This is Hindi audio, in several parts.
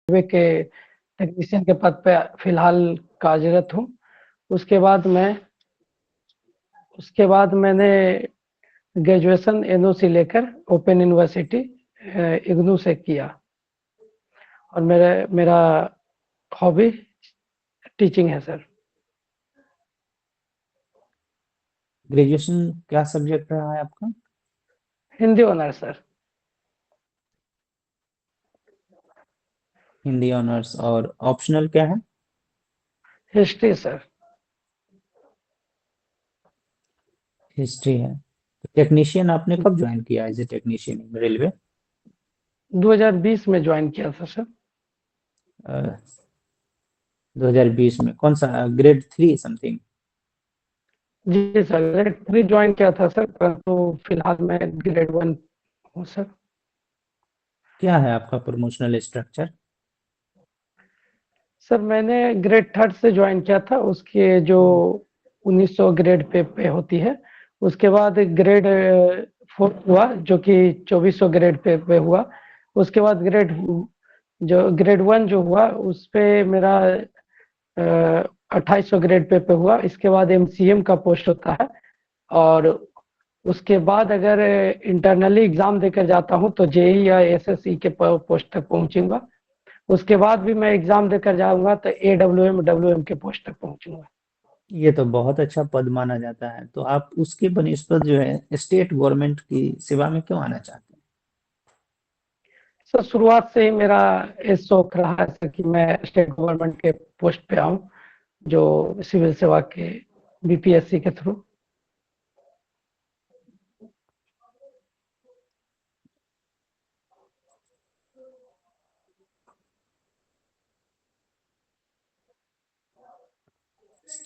के टेक्नीशियन के पद पे फिलहाल कार्यरत हूँ। उसके बाद मैं उसके बाद मैंने ग्रेजुएशन एनओसी लेकर ओपन यूनिवर्सिटी इग्नू से किया और मेरा हॉबी टीचिंग है सर। ग्रेजुएशन क्या सब्जेक्ट रहा है आपका? Hindi honours sir. Hindi honours, और ऑप्शनल क्या है? History sir. हिस्ट्री है। टेक्नीशियन आपने कब ज्वाइन किया as a technician in railway? 2020 में ज्वाइन किया था सर। 2020 में कौन सा, ग्रेड 3 समथिंग? जी सर, ग्रेड 3 ज्वाइन किया था सर, परंतु फिलहाल मैं ग्रेड 1 हूँ सर। क्या है आपका प्रमोशनल स्ट्रक्चर? सर मैंने ग्रेड 3 से ज्वाइन किया था, उसके जो 1900 ग्रेड पे होती है, उसके बाद ग्रेड 4 हुआ जो कि 2400 ग्रेड पे हुआ। उसके बाद ग्रेड 1 जो हुआ उस पे मेरा 2800 ग्रेड पे हुआ। इसके बाद एमसीएम का पोस्ट होता है और उसके बाद अगर इंटरनली एग्जाम देकर जाता हूं तो जेई या एसएससी के पोस्ट तक पहुंचूंगा। उसके बाद भी मैं एग्जाम देकर जाऊंगा तो एडब्ल्यूएम डब्ल्यूएम के पोस्ट तक पहुंचूंगा। ये तो बहुत अच्छा पद माना जाता है, तो आप उसके बनिस्पत जो है स्टेट गवर्नमेंट की सेवा में क्यों आना चाहते हैं? सर शुरुआत से ही मेरा ये शौक रहा है सर कि मैं स्टेट गवर्नमेंट के पोस्ट पे आऊं, जो सिविल सेवा के बीपीएससी के थ्रू।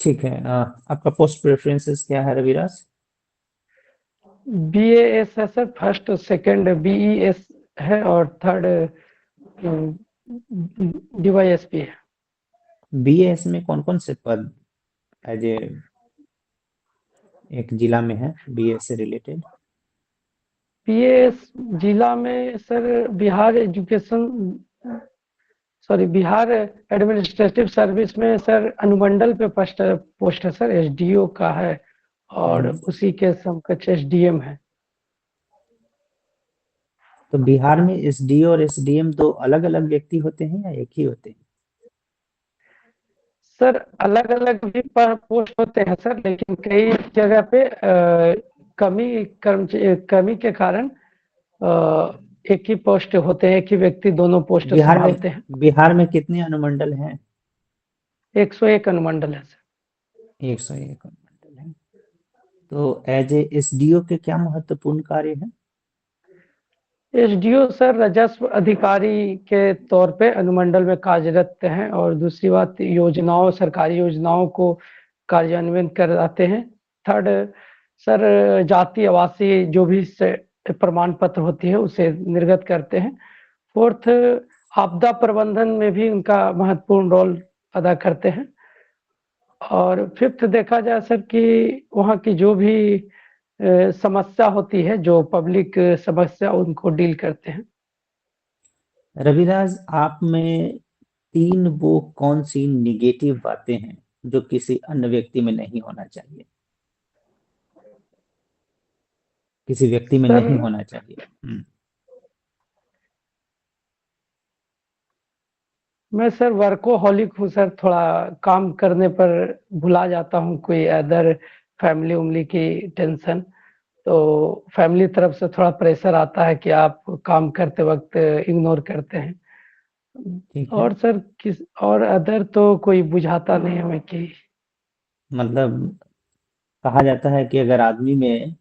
ठीक है। आपका पोस्ट प्रेफरेंसेस क्या है रविराज? बीएएस है सर, फर्स्ट सेकंड बीईएस है और थर्ड डीवाईएसपी है। बीएएस में कौन कौन से पद एज ए एक जिला में है बीएएस से रिलेटेड? बीएएस जिला में सर बिहार एडमिनिस्ट्रेटिव सर्विस में सर अनुमंडल पे पोस्ट है सर, एसडीओ का है और हम्म। उसी के समकक्ष एसडीएम है। तो बिहार में एसडीओ और एसडीएम दो अलग अलग व्यक्ति होते हैं या एक ही होते हैं? सर अलग अलग भी पोस्ट होते हैं सर, लेकिन कई जगह पे कमी के कारण एक ही पोस्ट होते हैं, एक ही व्यक्ति दोनों पोस्ट बिहार में संभालते हैं। बिहार में कितने अनुमंडल हैं? 101 अनुमंडल है सर। 101 अनुमंडल हैं। तो एज ए एसडीओ के क्या महत्वपूर्ण कार्य हैं? एसडीओ सर राजस्व अधिकारी के तौर पे अनुमंडल में कार्यरत हैं और दूसरी बात सरकारी योजनाओं को कार्यान्वयन कराते हैं। थर्ड सर जाति आवासीय जो भी प्रमाण पत्र होती है उसे निर्गत करते हैं। फोर्थ आपदा प्रबंधन में भी उनका महत्वपूर्ण रोल अदा करते हैं। और फिफ्थ देखा जाए सर कि वहाँ की जो भी समस्या होती है, जो पब्लिक समस्या, उनको डील करते हैं। रविराज, आप में तीन वो कौन सी निगेटिव बातें हैं जो किसी अन्य व्यक्ति में नहीं होना चाहिए, किसी व्यक्ति में सर नहीं होना चाहिए? मैं सर वर्कोहॉलिक हूँ सर, थोड़ा काम करने पर भुला जाता हूँ कोई अदर फैमिली उमली की टेंशन। तो फैमिली तरफ से थोड़ा प्रेशर आता है कि आप काम करते वक्त इग्नोर करते हैं। ठीक है। और सर किस और अदर तो कोई बुझाता नहीं हमें कि मतलब कहा जाता है कि अगर आदमी में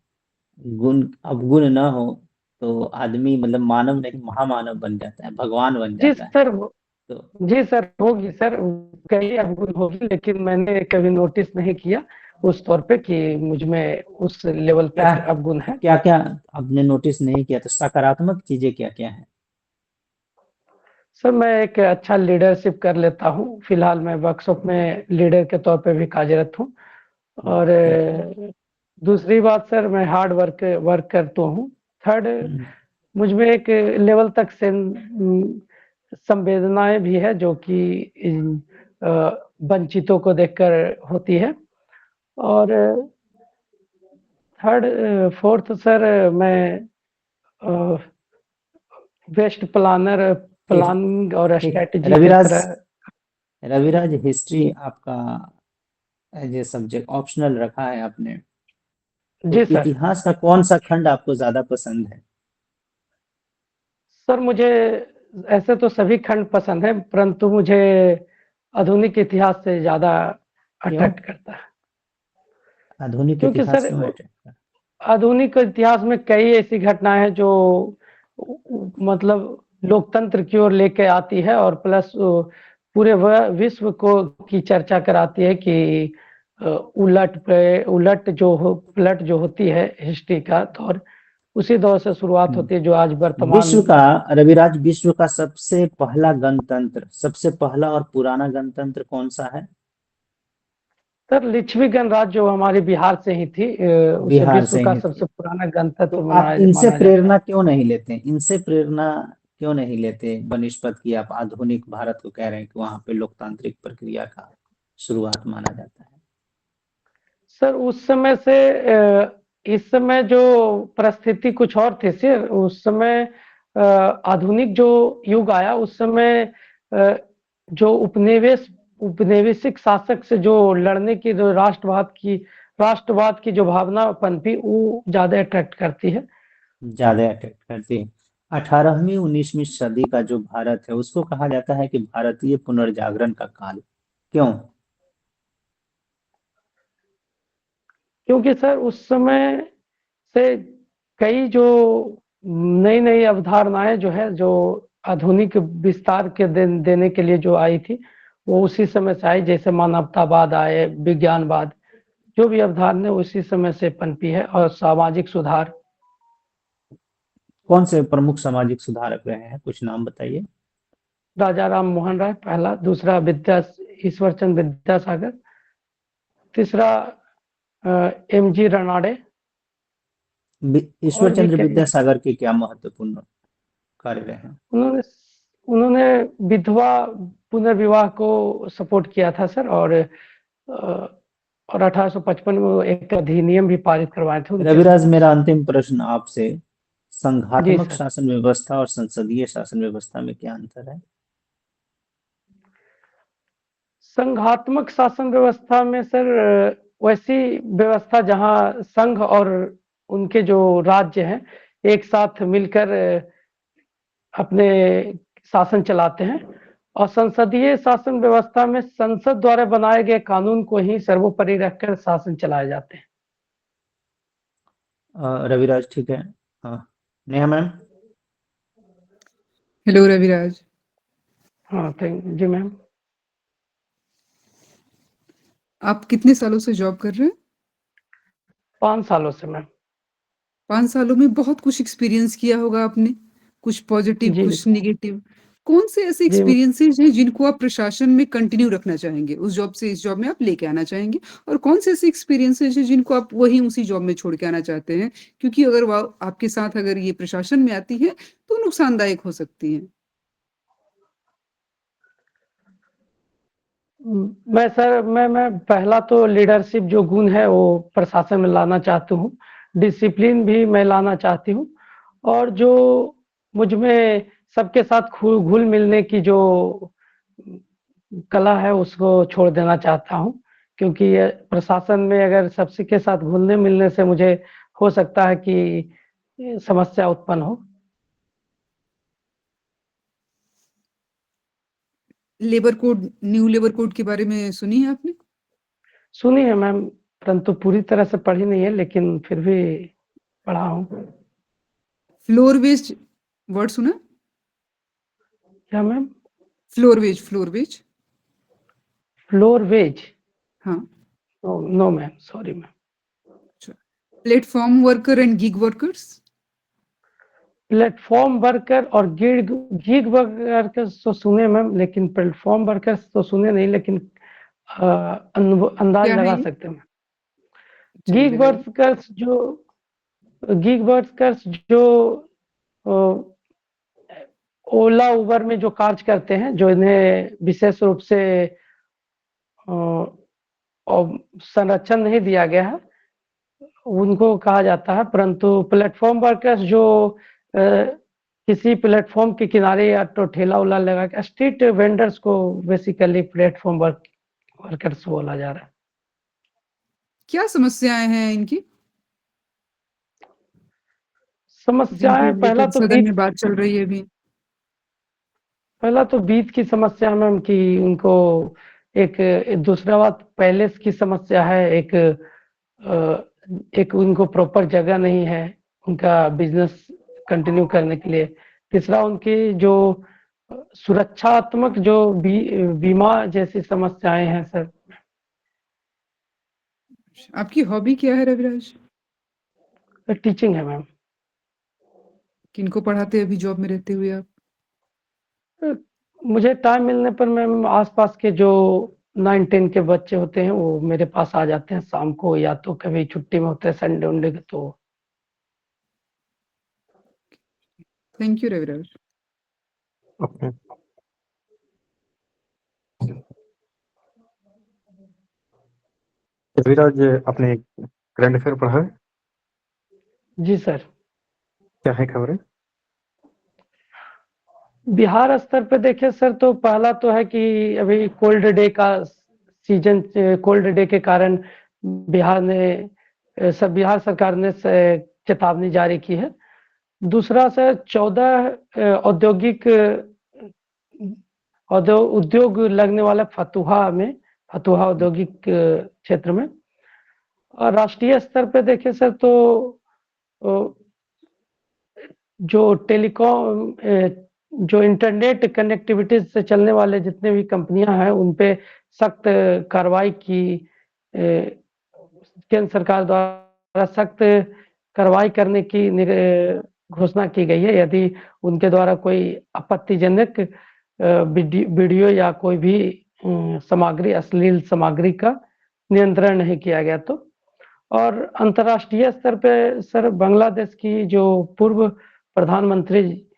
गुण अवगुण न हो तो आदमी मतलब मानव नहीं महामानव बन जाता है, भगवान बन जी जाता है। सर। तो जी सर होगी सर, कई अवगुण होगी, लेकिन मैंने कभी नोटिस नहीं किया उस तौर पे कि मुझ में उस लेवल पे क्या अवगुण है। क्या क्या आपने नोटिस नहीं किया? तो सकारात्मक चीजें क्या क्या है? सर मैं एक अच्छा लीडरशिप कर लेता हूँ, फिलहाल मैं वर्कशॉप में लीडर के तौर पे भी कार्यरत हूँ। और ठीक है। दूसरी बात सर मैं हार्ड वर्क करता हूँ। थर्ड हम्म, मुझ में एक लेवल तक से संवेदनाएँ भी है जो कि इन वंचितों को देखकर होती है। और फोर्थ सर मैं अ, बेस्ट प्लानर ठीक प्लानिंग और ठीक है। स्ट्रैटेजी किस रविराज, तरह। रविराज हिस्ट्री आपका एज ए सब्जेक्ट ऑप्शनल रखा है आपने, तो जी सर। इतिहास का कौन सा खंड आपको ज्यादा पसंद है? सर मुझे ऐसे तो सभी खंड पसंद है, परंतु मुझे आधुनिक इतिहास से ज़्यादा क्यों? अट्रैक्ट करता है। आधुनिक क्योंकि इतिहास सर क्यों अट्रैक्ट? आधुनिक इतिहास में कई ऐसी घटनाएं हैं जो मतलब लोकतंत्र की ओर लेके आती है, और प्लस पूरे विश्व को की चर्चा कराती है कि उलट जो हो पलट जो होती है हिस्ट्री का दौर, उसी दौर से शुरुआत होती है जो आज वर्तमान। विश्व का, रविराज, विश्व का सबसे पहला गणतंत्र, सबसे पहला और पुराना गणतंत्र कौन सा है? सर लिच्छवी गणराज्य जो हमारे बिहार से ही थी, उसे बिहार विश्व से का ही थी। सबसे पुराना तो गणतंत्र आप इनसे माना जाता है। प्रेरणा क्यों नहीं लेते? इनसे प्रेरणा क्यों नहीं लेते बनिस्पत की आप आधुनिक भारत को कह रहे हैं कि वहां पे लोकतांत्रिक प्रक्रिया का शुरुआत माना जाता है? सर उस समय से इस समय जो परिस्थिति कुछ और थी सर, उस समय आधुनिक जो युग आया उस समय जो उपनिवेशिक शासक से जो लड़ने की जो राष्ट्रवाद की जो भावना पनपी वो ज्यादा अट्रैक्ट करती है। ज्यादा अट्रैक्ट करती है। 18वीं 19वीं सदी का जो भारत है उसको कहा जाता है कि भारतीय पुनर्जागरण का काल। क्यों? क्योंकि सर उस समय से कई जो नई नई अवधारणाएं जो है जो आधुनिक विस्तार के देने के लिए जो आई थी, वो उसी समय से आई। जैसे मानवतावाद आए, विज्ञानवाद, जो भी अवधारणा उसी समय से पनपी है। और सामाजिक सुधार, कौन से प्रमुख सामाजिक सुधारक रहे हैं, कुछ नाम बताइए। राजा राम मोहन राय पहला, दूसरा ईश्वर चंद्र विद्यासागर, तीसरा एम जी रनाडे। ईश्वर और भी चंद्र कई विद्यासागर के क्या महत्वपूर्ण कार्य रहे हैं? उन्होंने उन्होंने विधवा पुनर्विवाह को सपोर्ट किया था सर। और 1855 में वो एक अधिनियम भी पारित करवाए थे उनके रविराज, सपोर्ट मेरा से। अंतिम प्रश्न आपसे, जी संघात्मक सर। शासन व्यवस्था और संसदीय शासन व्यवस्था में क्या अंतर है? संघात्मक शासन व्यवस्था में सर वैसी व्यवस्था जहां संघ और उनके जो राज्य हैं एक साथ मिलकर अपने शासन चलाते हैं। और संसदीय शासन व्यवस्था में संसद द्वारा बनाए गए कानून को ही सर्वोपरि रखकर शासन चलाए जाते हैं। रविराज, ठीक है। नेहा मैम। हेलो रविराज। हाँ थैंक जी मैम। आप कितने सालों से जॉब कर रहे हैं? 5 सालों से मैम। 5 सालों में बहुत कुछ एक्सपीरियंस किया होगा आपने, कुछ पॉजिटिव, जी कुछ नेगेटिव। कौन से ऐसे जी एक्सपीरियंसेस हैं जिनको आप प्रशासन में कंटिन्यू रखना चाहेंगे? उस जॉब से इस जॉब में आप लेके आना चाहेंगे? और कौन से ऐसे एक्सपीरियंसेस हैं जिनको आप वहीं उसी जॉब में छोड़ के आना चाहते हैं? क्योंकि अगर वो आपके साथ अगर ये प्रशासन में आती है, तो नुकसानदायक हो सकती हैं। मैं सर मैं पहला तो लीडरशिप जो गुण है वो प्रशासन में लाना चाहती हूँ। डिसिप्लिन भी मैं लाना चाहती हूँ। और जो मुझ में सबके साथ घुल मिलने की जो कला है उसको छोड़ देना चाहता हूँ। क्योंकि ये प्रशासन में अगर सबसे के साथ घुलने मिलने से मुझे हो सकता है कि समस्या उत्पन्न हो। Labour code, new labour code के बारे में सुनी है आपने? सुनी है मैम, परंतु पूरी तरह से पढ़ी नहीं है, लेकिन फिर भी पढ़ा हूँ। फ्लोर वेज वर्ड सुना? क्या ma'am? Floor wage, floor wage. Floor wage? हाँ। No no ma'am, sorry ma'am. अच्छा। Platform worker and gig workers? Platform worker और गिग गिग वर्कर्स तो सुने मैम, लेकिन प्लेटफॉर्म वर्कर्स तो सुने नहीं, लेकिन अंदाज क्या है लगा ये? सकते हैं। चलिए गिग लगाइए। वर्कर्स गिग वर्कर्स जो ओला उबर में जो कार्य करते हैं, जो इन्हें विशेष रूप से संरक्षण नहीं दिया गया है, उनको कहा जाता है। परंतु प्लेटफॉर्म वर्कर्स जो किसी प्लेटफॉर्म के किनारे या तो ठेला उला लगा के स्ट्रीट वेंडर्स को बेसिकली प्लेटफॉर्म वर्कर्स बोला जा रहा है। क्या समस्याएं हैं इनकी समस्याएं जिनके पहला लेकर तो सदन में बात चल रही है अभी? बीत की समस्या मैम कि उनको एक दूसरा बात पैलेस की समस्या है, एक उनको प्रॉपर जगह नहीं है उनका बिजनेस कंटिन्यू करने के लिए। तीसरा उनकी जो सुरक्षात्मक जो बीमा जैसी समस्याएं हैं सर। आपकी हॉबी क्या है रविराज? टीचिंग है मैम। किनको पढ़ाते हैं अभी जॉब में रहते हुए आप? मुझे टाइम मिलने पर मैम आसपास के जो 9-10 के बच्चे होते हैं वो मेरे पास आ जाते हैं शाम को, या तो कभी छुट्टी में होते हैं संडे उंडे के। तो thank you Raviraj. Okay. Raviraj, आपने करंट अफेयर पढ़ा है? जी सर। क्या है खबरें? बिहार स्तर पे देखें सर तो पहला तो है कि अभी कोल्ड डे का सीजन, कोल्ड डे के कारण बिहार सरकार ने चेतावनी जारी की है। दूसरा सर 14 उद्योग लगने वाला फतुहा औद्योगिक क्षेत्र में। और राष्ट्रीय स्तर पे देखें सर तो जो टेलीकॉम जो इंटरनेट कनेक्टिविटी से चलने वाले जितने भी कंपनियां हैं उन पे सख्त कार्रवाई की केंद्र सरकार द्वारा सख्त कार्रवाई करने की घोषणा की गई है। यदि उनके द्वारा कोई आपत्तिजनक वीडियो या कोई भी सामग्री, अश्लील सामग्री का नियंत्रण नहीं किया गया तो। और अंतर्राष्ट्रीय स्तर पे सर बांग्लादेश की जो पूर्व प्रधानमंत्री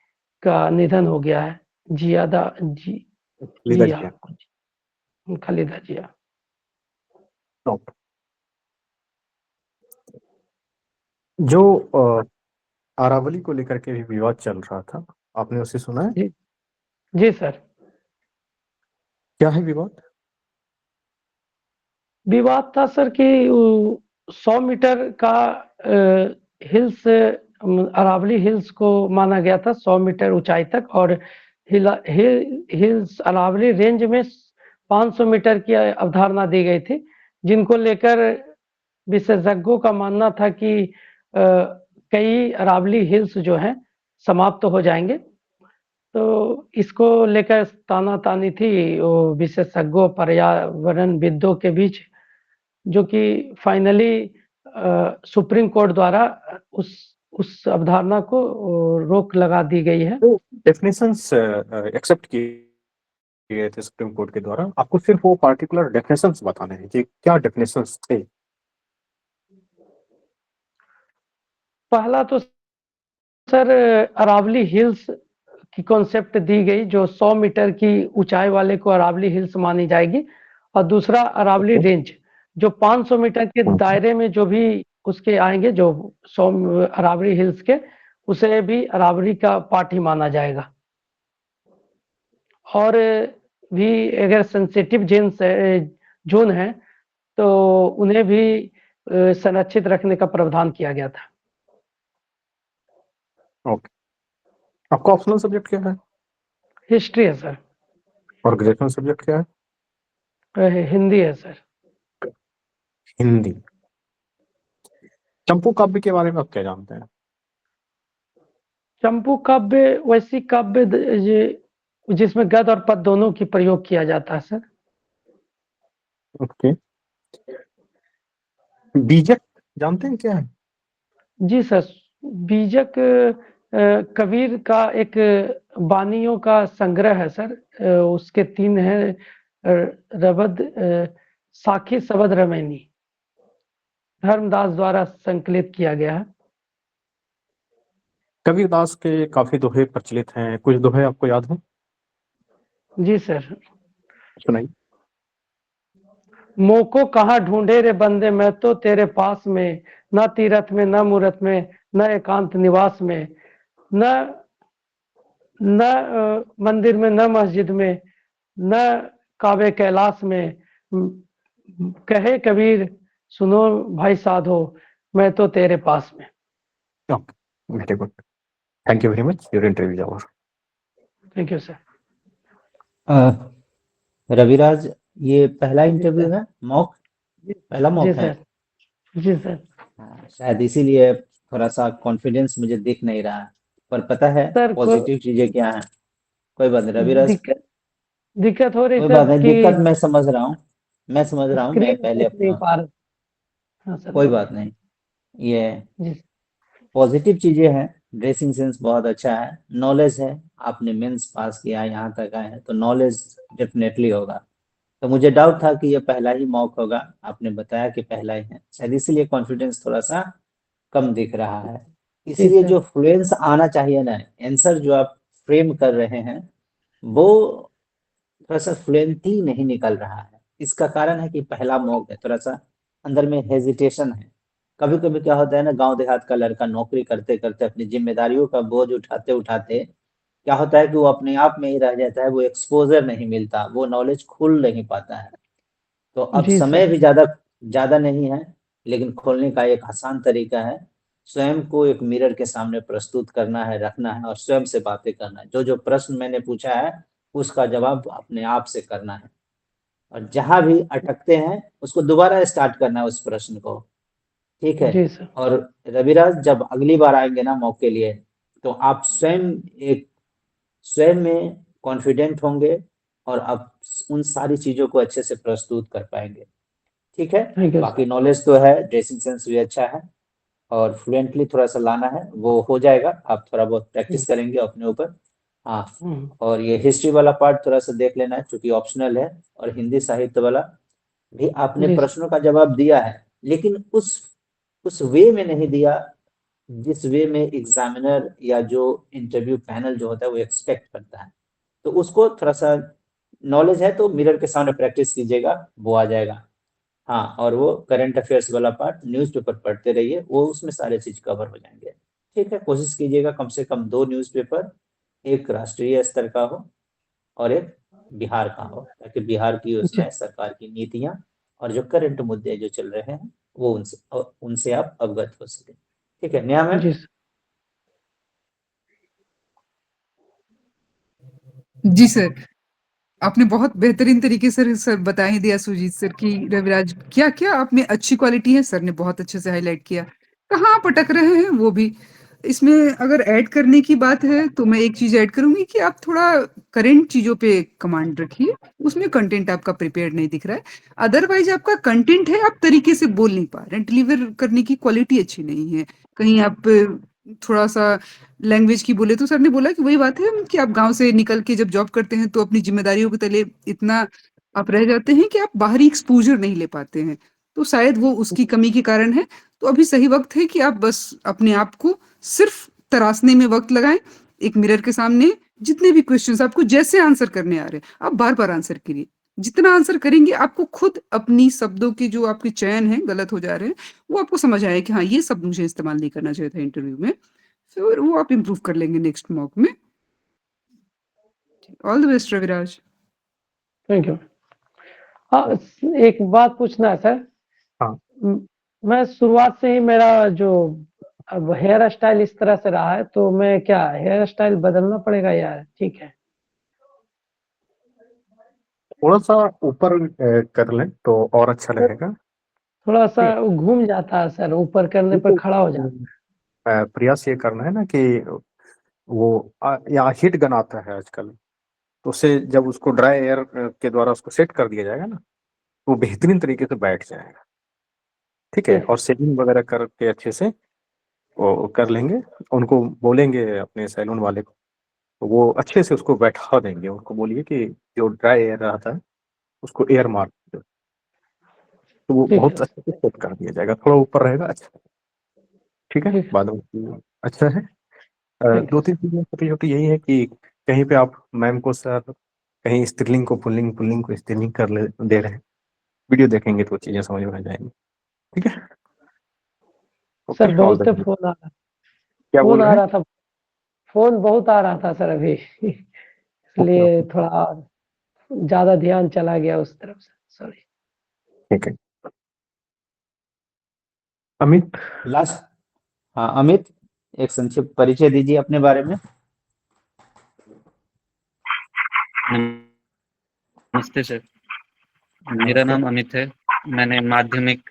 का निधन हो गया है, खालिदा जिया। जो अरावली को लेकर के भी विवाद चल रहा था, आपने उसे सुना है? जी सर। क्या है विवाद? विवाद था सर कि 100 मीटर का हिल्स, अरावली हिल्स को माना गया था 100 मीटर ऊंचाई तक, और हिल्स अरावली रेंज में 500 मीटर की अवधारणा दी गई थी, जिनको लेकर विशेषज्ञों का मानना था कि कई अरावली हिल्स जो हैं समाप्त तो हो जाएंगे। तो इसको लेकर तानातानी थी वो विशेषज्ञों पर्यावरणविदों के बीच, जो कि फाइनली सुप्रीम कोर्ट द्वारा उस अवधारणा को रोक लगा दी गई है। तो डेफिनेशंस एक्सेप्ट किए गए थे सुप्रीम कोर्ट के द्वारा। आपको सिर्फ वो पार्टिकुलर डेफिनेशंस बताने हैं कि क्या डेफिनेशंस थे। पहला तो सर अरावली हिल्स की कॉन्सेप्ट दी गई, जो 100 मीटर की ऊंचाई वाले को अरावली हिल्स मानी जाएगी। और दूसरा अरावली रेंज जो 500 मीटर के दायरे में जो भी उसके आएंगे, जो 100 अरावली हिल्स के, उसे भी अरावली का पार्ट ही माना जाएगा। और भी अगर सेंसिटिव जोन है तो उन्हें भी संरक्षित रखने का प्रावधान किया गया था। ओके। आपका ऑप्शनल सब्जेक्ट क्या है? हिस्ट्री है सर। और ग्रेजुएशन सब्जेक्ट क्या है? हिंदी है सर। हिंदी। चंपू काव्य के बारे में आप क्या जानते हैं? चंपू काव्य वैसी काव्य जिसमें गद्य और पद्य दोनों की प्रयोग किया जाता है सर। ओके। बीजक जानते हैं क्या है? जी सर, बीजक कबीर का एक बानियों का संग्रह है सर। उसके 3 हैं, रबद, साखी, शबद, रमैनी, धर्मदास द्वारा संकलित किया गया है। कबीरदास के काफी दोहे प्रचलित हैं, कुछ दोहे आपको याद हो? जी सर। सुनाइए। मोको कहाँ ढूंढे रे बंदे, मैं तो तेरे पास में, न तीरथ में न मूरत में न एकांत निवास में, न मंदिर में न मस्जिद में न काबे कैलाश में, कहे कबीर सुनो भाई साधो, मैं तो तेरे पास में। Very good, thank you very much, your interview is over. Thank you sir. Raviraj, ये पहला इंटरव्यू है, मॉक पहला जी मॉक है। सर। जी सर। हाँ, शायद इसीलिए थोड़ा सा कॉन्फिडेंस मुझे दिख नहीं रहा है, पर पता है सर को पॉजिटिव चीजें क्या है। कोई बात नहीं रविराज, दिक्कत हो रही कोई सर बात नहीं, कि दिक्कत मैं समझ रहा हूँ, मैं समझ रहा हूँ, मैं स्क्रीन पहले देख नहीं अपना, पा रहा। हाँ सर कोई बोलिए। बात नहीं, ये जी पॉजिटिव चीजें हैं। ड्रेसिंग सेंस बहुत अच्छा है, नॉलेज है, आपने मेंस पास किया है, यहाँ तक आए हैं तो नॉलेज डेफिनेटली होगा। तो मुझे डाउट था कि ये पहला ही मॉक होगा, आपने बताया कि पहला ही है, शायद इसीलिए कॉन्फिडेंस थोड़ा सा कम दिख रहा है। जी इसीलिए सर। जो फ्लुएंस आना चाहिए ना, आंसर जो आप फ्रेम कर रहे हैं वो थोड़ा सा फ्लुएंटली नहीं निकल रहा है। इसका कारण है कि पहला मॉक है, थोड़ा सा अंदर में हेजिटेशन है। कभी कभी क्या होता है ना, गांव देहात का लड़का नौकरी करते करते अपनी जिम्मेदारियों का बोझ उठाते उठाते क्या होता है कि वो अपने आप में ही रह जाता है, वो एक्सपोजर नहीं मिलता, वो नॉलेज खुल नहीं पाता है। तो अब जी समय सर। भी ज्यादा ज्यादा नहीं है, लेकिन खोलने का एक आसान तरीका है, स्वयं को एक मिरर के सामने प्रस्तुत करना है, रखना है और स्वयं से बातें करना है। जो जो प्रश्न मैंने पूछा है उसका जवाब अपने आप से करना है, और जहां भी अटकते हैं उसको दोबारा स्टार्ट करना है उस प्रश्न को। ठीक है। जी सर। और रविराज, जब अगली बार आएंगे ना मौके के लिए, तो आप स्वयं एक स्वयं में कॉन्फिडेंट होंगे और आप उन सारी चीजों को अच्छे से प्रस्तुत कर पाएंगे। ठीक है। थैंक यू बाकी सर। नॉलेज तो है, ड्रेसिंग सेंस भी अच्छा है, और फ्लुएंटली थोड़ा सा लाना है, वो हो जाएगा, आप थोड़ा बहुत प्रैक्टिस करेंगे अपने ऊपर। हाँ, हम्म, और ये हिस्ट्री वाला पार्ट थोड़ा सा देख लेना है क्योंकि ऑप्शनल है, और हिंदी साहित्य वाला भी आपने जी सर। प्रश्नों का जवाब दिया है, लेकिन उस वे में नहीं दिया जिस वे में एग्जामिनर या जो इंटरव्यू पैनल जो होता है वो एक्सपेक्ट करता है। तो उसको थोड़ा सा नॉलेज है तो मिरर के सामने प्रैक्टिस कीजिएगा, वो आ जाएगा। हाँ, और वो करंट अफेयर्स वाला पार्ट न्यूज़पेपर पढ़ते रहिए, वो उसमें सारे चीज कवर हो जाएंगे। ठीक है, कोशिश कीजिएगा कम से कम 2 न्यूज़पेपर, एक राष्ट्रीय स्तर का हो और एक बिहार का हो, ताकि बिहार की जी योजनाएं, सरकार की नीतियां और जो करंट मुद्दे जो चल रहे हैं वो उनसे आप अवगत हो सके। ठीक है, नेहा मैम। जी सर। जी सर, आपने बहुत बेहतरीन तरीके से सर बता ही दिया सुजीत सर कि रविराज क्या-क्या आप में अच्छी क्वालिटी है, सर ने बहुत अच्छे से हाइलाइट किया। कहाँ आप अटक रहे हैं वो भी। इसमें अगर ऐड करने की बात है तो मैं एक चीज़ ऐड करूँगी कि आप थोड़ा करंट चीज़ों पे कमांड रखिए, उसमें कंटेंट आपका प्रिपेयर्ड नहीं दिख रहा है। अदरवाइज़ आपका कंटेंट है, आप तरीके से बोल नहीं पा रहे हैं, डिलीवर करने की क्वालिटी अच्छी नहीं है। कहीं आप थोड़ा-सा लैंग्वेज की बोले तो सर ने बोला कि वही बात है कि आप गाँव से निकल के जब जॉब करते हैं तो अपनी ज़िम्मेदारियों के तले इतना आप रह जाते हैं कि आप बाहरी एक्सपोज़र नहीं ले पाते हैं। तो शायद वो उसकी कमी के कारण है। तो अभी सही वक़्त है कि आप बस अपने आप को सिर्फ़ तराशने में वक़्त लगाएँ, एक मिरर के सामने जितने भी क्वेश्चन्स आपको जैसे आंसर करने आ रहे हैं, आप बार-बार आंसर करिए। जितना आंसर करेंगे आपको खुद अपनी शब्दों के जो आपके चयन हैं, गलत हो जा रहे हैं, वो आपको समझ आएगा कि हाँ, ये शब्द मुझे इस्तेमाल नहीं करना चाहिए था इंटरव्यू में। फिर वो आप इम्प्रूव कर लेंगे नेक्स्ट मॉक में। All the best Raviraj. Thank you. हाँ, एक बात पूछना है सर। हाँ। मैं शुरुआत से ही मेरा जो अब हेयर स्टाइल इस तरह से रहा है, तो मैं क्या हेयर स्टाइल बदलना पड़ेगा या ठीक है? थोड़ा सा ऊपर कर लें तो और अच्छा सर रहेगा। थोड़ा सा ठीक घूम जाता है सर, ऊपर करने है, पर तो खड़ा हो जाता प्रयास ये करना है ना कि वो यहाँ हीट गन आता है आजकल, तो उससे जब उसको ड्राई एयर के द्वारा उसको सेट कर दिया जाएगा ना, तो वो बेहतरीन तरीके से बैठ जाएगा। ठीक है। है, और सेविंग वगैरह करके अच्छे से वो कर लेंगे, उनको बोलेंगे अपने सैलून वाले को, तो वो अच्छे से उसको बैठा देंगे, उनको बोलिए कि जो ड्राई एयर रहता है उसको एयर मार दो, तो वो ठीक है बहुत सर। अच्छे से सेट कर दिया जाएगा, थोड़ा ऊपर रहेगा, अच्छा। ठीक है, ठीक है। बाद में अच्छा है। थैंक यू दो सर। तीन चीजें छोटी छोटी यही है कि कहीं पे आप मैम को सर कहीं स्त्रीलिंग को पुल्लिंग पुल्लिंग को स्त्रीलिंग कर दे रहे हैं, वीडियो देखेंगे तो चीजें समझ में आ जाएंगी। ठीक है, सर ओके, ऑल द बहुत बेस्ट। फोन आ रहा क्या फोन बोल आ रहे हैं? रहा था फोन बहुत आ रहा था सर अभी ओके इसलिए ओके, थोड़ा ज्यादा ध्यान चला गया उस तरफ से, सॉरी। ठीक है। अमित। लास्ट। हाँ अमित, एक संक्षिप्त परिचय दीजिए अपने बारे में। नमस्ते सर, मेरा नमस्ते। नाम अमित है। मैंने माध्यमिक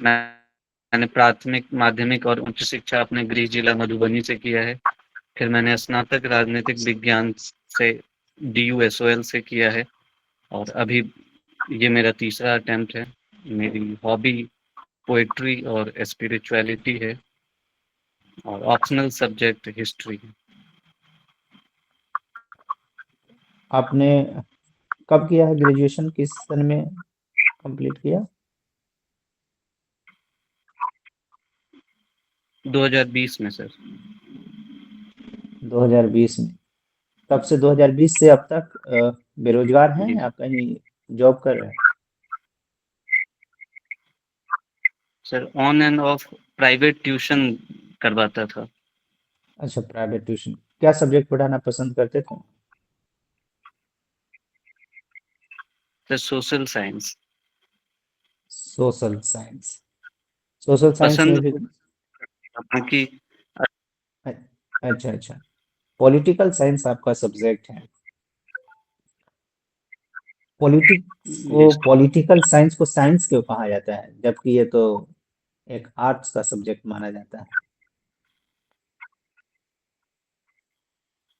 मैंने प्राथमिक, माध्यमिक और उच्च शिक्षा अपने गृह जिला मधुबनी से किया है। फिर मैंने स्नातक राजनीतिक विज्ञान से DU-SOL से किया है और अभी ये मेरा तीसरा अटेम्प्ट है। मेरी हॉबी पोएट्री और स्पिरिचुअलिटी है और ऑप्शनल सब्जेक्ट हिस्ट्री है। आपने कब किया है ग्रेजुएशन, किस सन में कंप्लीट किया? 2020 में सर। 2020 में। तब से 2020 से अब तक बेरोजगार हैं जी या कहीं जॉब कर रहे हैं? Sir, on end of private tuition करवाता था। अच्छा, प्राइवेट ट्यूशन। क्या सब्जेक्ट पढ़ाना पसंद करते थे? Sir social science social science. Social science में पसंद भी क्योंकि अच्छा अच्छा, पॉलिटिकल साइंस आपका सब्जेक्ट है। पॉलिटिकल साइंस को साइंस क्यों कहा जाता है, जबकि ये तो एक आर्ट्स का सब्जेक्ट माना जाता है?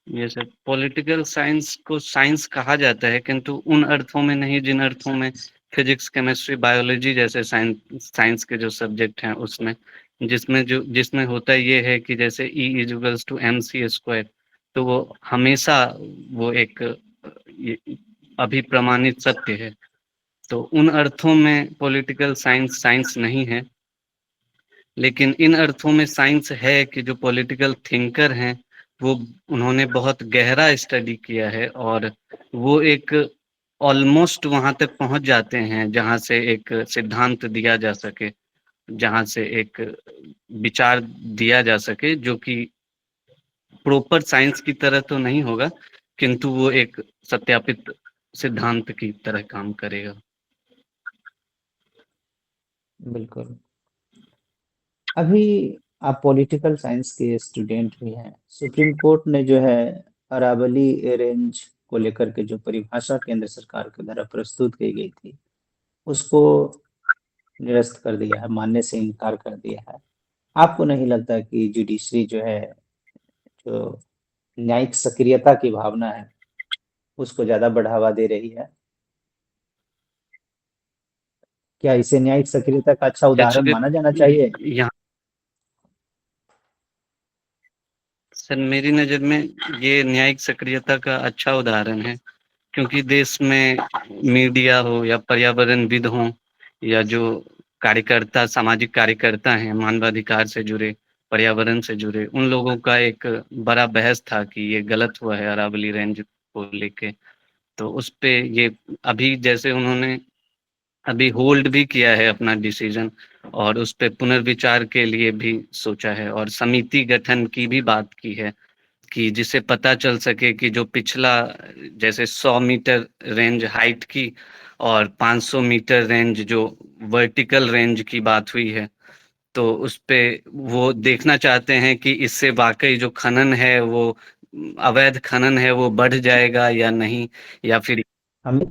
ये सर पॉलिटिकल साइंस को साइंस कहा जाता है, किंतु उन अर्थों में नहीं जिन अर्थों में फिजिक्स, केमिस्ट्री, बायोलॉजी जैसे साइंस साइंस के जो सब्जेक्ट हैं उसमें, जिसमें होता ये है कि जैसे E=mc², तो वो हमेशा वो एक अभिप्रमाणित सत्य है। तो उन अर्थों में पॉलिटिकल साइंस साइंस नहीं है, लेकिन इन अर्थों में साइंस है कि जो पॉलिटिकल थिंकर हैं वो उन्होंने बहुत गहरा स्टडी किया है और वो एक ऑलमोस्ट वहां तक पहुंच जाते हैं जहां से एक सिद्धांत दिया जा सके, जहां से एक विचार दिया जा सके जो कि प्रॉपर साइंस की तरह तो नहीं होगा, किंतु वो एक सत्यापित सिद्धांत की तरह काम करेगा। बिल्कुल। अभी आप पॉलिटिकल साइंस के स्टूडेंट भी हैं। सुप्रीम कोर्ट ने जो है अरावली रेंज को लेकर के जो परिभाषा केंद्र सरकार के द्वारा प्रस्तुत की गई थी, उसको निरस्त कर दिया है, मानने से इनकार कर दिया है। आपको नहीं लगता कि जुडिशरी जो है, जो न्यायिक सक्रियता की भावना है, उसको ज्यादा बढ़ावा दे रही है? क्या इसे न्यायिक सक्रियता का अच्छा उदाहरण एक्चुअली माना जाना चाहिए? यहाँ सर मेरी नज़र में ये न्यायिक सक्रियता का अच्छा उदाहरण है, क्योंकि देश में मीडिया हो या पर्यावरणविद हो या जो कार्यकर्ता, सामाजिक कार्यकर्ता हैं, मानवाधिकार से जुड़े, पर्यावरण से जुड़े, उन लोगों का एक बड़ा बहस था कि ये गलत हुआ है अरावली रेंज को लेके। तो उस पे ये अभी जैसे उन्होंने अभी होल्ड भी किया है अपना डिसीजन और उस पे पुनर्विचार के लिए भी सोचा है और समिति गठन की भी बात की है कि जिससे पता चल सके कि जो पिछला जैसे 100 मीटर रेंज हाइट की और 500 मीटर रेंज जो वर्टिकल रेंज की बात हुई है, तो उस पे वो देखना चाहते हैं कि इससे वाकई जो खनन है वो अवैध खनन है वो बढ़ जाएगा या नहीं, या फिर हमें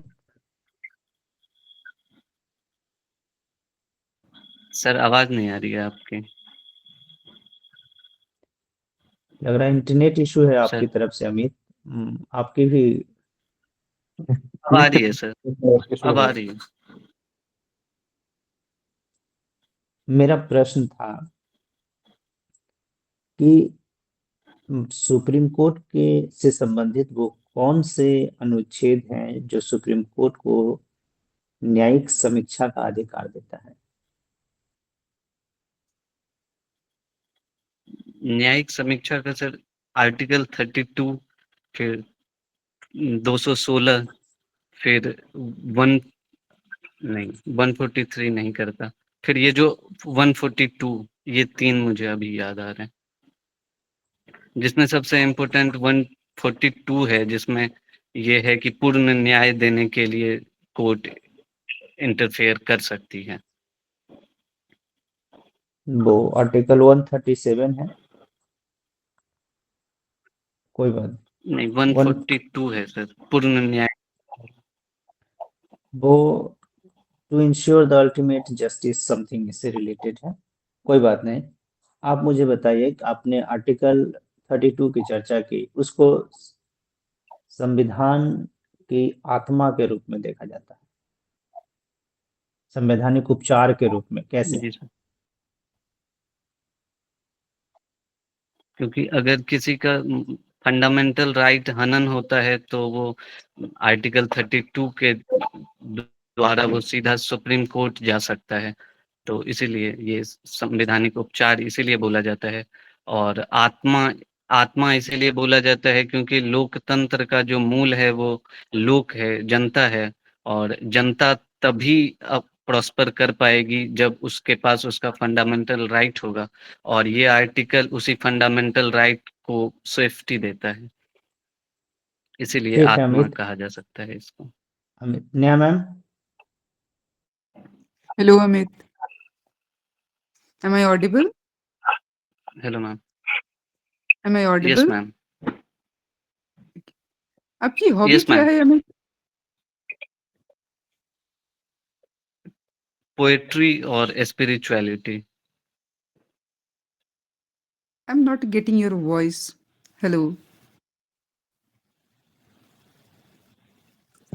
सर आवाज नहीं आ रही है आपकी लग रहा है इंटरनेट इशू है आपकी सर। तरफ से अमित। आपकी भी। अब आ रही है सर, इसमें अब आ रही है। मेरा प्रश्न था कि सुप्रीम कोर्ट के से संबंधित वो कौन से अनुच्छेद हैं जो सुप्रीम कोर्ट को न्यायिक समीक्षा का अधिकार देता है? न्यायिक समीक्षा का सर आर्टिकल 32, फिर 216, फिर 143 नहीं करता, फिर ये जो 142, ये 3 मुझे अभी याद आ रहे हैं, जिसमें सबसे इम्पोर्टेंट 142 है, जिसमें ये है कि पूर्ण न्याय देने के लिए कोर्ट इंटरफेयर कर सकती है। वो आर्टिकल 137 है, कोई बात नहीं, वन 142 है सर, पूर्ण न्याय। वो to ensure the ultimate justice something इससे रिलेटेड है, कोई बात नहीं। आप मुझे बताइए कि आपने आर्टिकल 32 की चर्चा की, उसको संविधान की आत्मा के रूप में देखा जाता है, संवैधानिक उपचार के रूप में, कैसे? जी सर, क्योंकि अगर किसी का फंडामेंटल राइट हनन होता है तो वो आर्टिकल 32 के द्वारा वो सीधा सुप्रीम कोर्ट जा सकता है, तो इसीलिए ये संवैधानिक उपचार इसीलिए बोला जाता है। और आत्मा आत्मा इसीलिए बोला जाता है क्योंकि लोकतंत्र का जो मूल है वो लोक है, जनता है, और जनता तभी प्रॉस्पर कर पाएगी जब उसके पास उसका फंडामेंटल राइट होगा, और ये आर्टिकल उसी फंडामेंटल राइट को सेफ्टी देता है, इसीलिए ठीक है आत्मा अमित। कहा जा सकता है इसको। Amit, Neha ma'am. Hello Amit, am I audible? Hello ma'am. Am I yes audible? Ma'am. आपकी हॉबी यस क्या मैम। है अमित? पोएट्री और spirituality. I'm not getting your voice. Hello.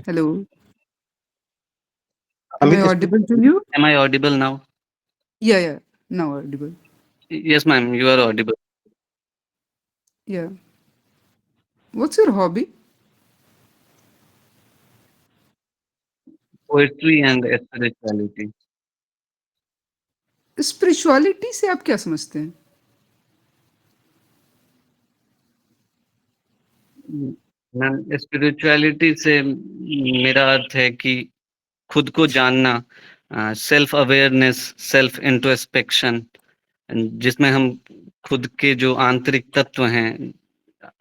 Hello. Am I Amit audible to you? Am I audible now? Yeah, yeah. Now audible. Yes, ma'am, you are audible. Yeah. What's your hobby? Poetry and spirituality. Spirituality से आप क्या समझते हैं? मैम, स्पिरिचुअलिटी से मेरा अर्थ है कि खुद को जानना, सेल्फ अवेयरनेस, सेल्फ इंट्रोस्पेक्शन, जिसमें हम खुद के जो आंतरिक तत्व हैं,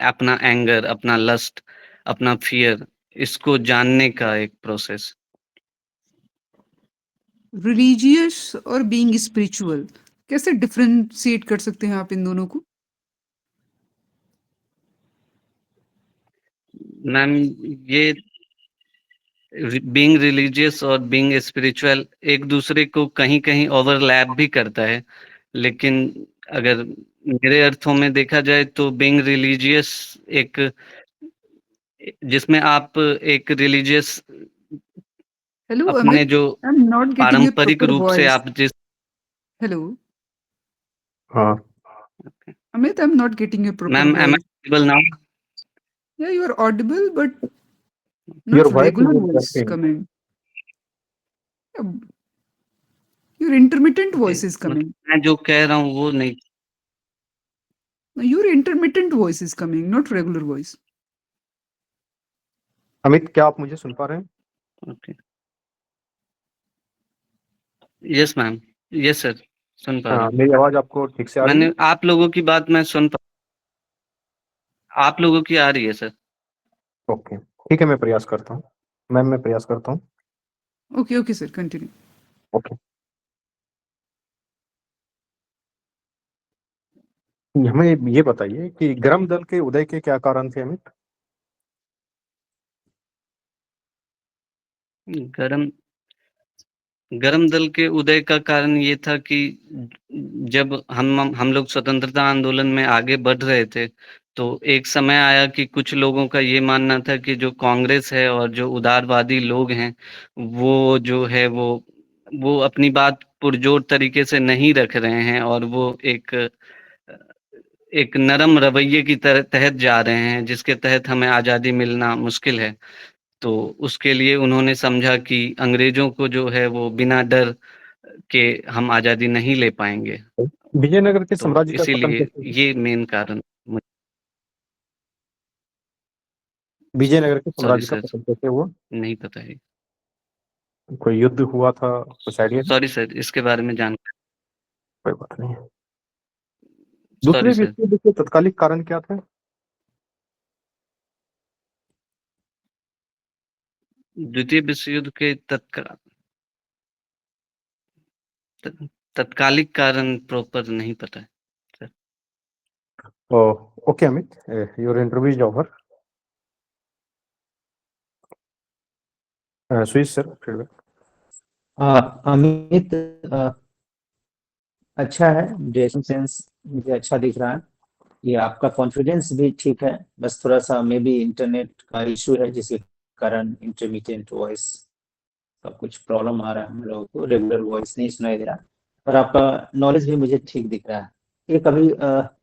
अपना एंगर, अपना लस्ट, अपना फियर, इसको जानने का एक प्रोसेस। रिलीजियस और बीइंग स्पिरिचुअल, कैसे डिफरेंशिएट कर सकते हैं आप इन दोनों को? मैम, ये बीइंग रिलीजियस और बीइंग स्पिरिचुअल एक दूसरे को कहीं-कहीं ओवरलैप भी करता है, लेकिन अगर मेरे अर्थों में देखा जाए तो बीइंग रिलीजियस एक जिसमें आप एक रिलीजियस हेलो अपने अमित, जो I am not getting your पारंपरिक प्रॉपर रूप से वॉइस। आप जिस हेलो हाँ Amit, I am not getting your proper ma'am, am I voice. Audible now? Yeah, you are audible, but your not voice regular is voice breaking. coming. Yeah, your intermittent okay, voice is मतलब coming. मैं जो कह रहा हूँ वो नहीं। No, your intermittent voice is coming, not regular voice. Amit, क्या आप मुझे सुन पा रहे हैं? Okay, yes ma'am, yes sir, सुन पा रहा हूँ। मेरी आवाज आपको ठीक से आ रही है? मैंने आप लोगों की बात मैं आप लोगों की आ रही है सर। ओके, ठीक है, मैं प्रयास करता हूँ। मैम, मैं प्रयास करता हूँ। Okay, okay, sir, continue. Okay, हमें ये बताइए कि गरम दल के उदय के क्या कारण थे अमित? गरम गरम दल के उदय का कारण ये था कि जब हम लोग स्वतंत्रता आंदोलन में आगे बढ़ रहे थे, तो एक समय आया कि कुछ लोगों का ये मानना था कि जो कांग्रेस है और जो उदारवादी लोग हैं, वो जो है वो अपनी बात पुरजोर तरीके से नहीं रख रहे हैं, और वो एक नरम रवैये की तहत जा रहे हैं, जिसके तहत हमें आज़ादी मिलना मुश्किल है। तो उसके लिए उन्होंने समझा कि अंग्रेज़ों को जो है वो बिना डर के हम आज़ादी नहीं ले पाएँगे। विजयनगर के तो साम्राज्य का पतन इसीलिए कैसे हुआ? ये मेन कारण। विजयनगर के सॉरी साम्राज्य का सर, पतन कैसे हुआ? नहीं पता है। कोई युद्ध हुआ था, कुछ आइडिया? सॉरी सर, इसके बारे में जान। कोई बात नहीं है। सॉरी दूसरे सर। विश्व युद्ध के तत्कालिक कारण क्या थे? द्वितीय विश्व युद्ध के तत्कालिक कारण प्रॉपर नहीं पता है sir. Okay Amit, your interview is over. Switch sir, feedback. Amit, अच्छा है, ड्रेसिंग सेंस मुझे अच्छा दिख रहा है, ये आपका कॉन्फिडेंस भी ठीक है, बस थोड़ा सा मे बी इंटरनेट का इशू है जिसके कारण इंटरमीडिएट वॉइस का कुछ प्रॉब्लम आ रहा है, हम लोगों को रेगुलर वॉइस नहीं सुनाई दे रहा। और आपका नॉलेज भी मुझे ठीक दिख रहा है। एक अभी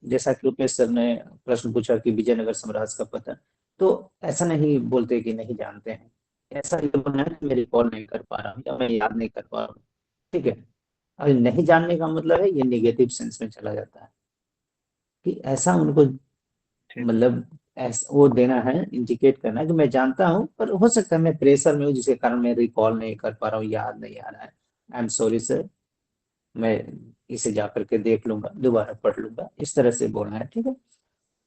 जैसा कि रुपेश सर ने प्रश्न पूछा कि विजयनगर साम्राज्य का पतन, तो ऐसा नहीं बोलते कि नहीं जानते हैं, ऐसा ये बोलना है कि मैं रिकॉल नहीं कर पा रहा हूँ या मैं याद नहीं कर पा रहा हूँ, ठीक है। और नहीं जानने का मतलब है ये निगेटिव सेंस में चला जाता है कि ऐसा उनको ठीक। मतलब ऐसा वो देना है, इंडिकेट करना है कि मैं जानता हूँ पर हो सकता है मैं प्रेशर में हूँ जिसके कारण मैं रिकॉल नहीं कर पा रहा हूँ, याद नहीं आ रहा है। आई एम सॉरी सर, मैं इसे जा करके देख लूंगा, दोबारा पढ़ लूंगा, इस तरह से बोलना है, ठीक है।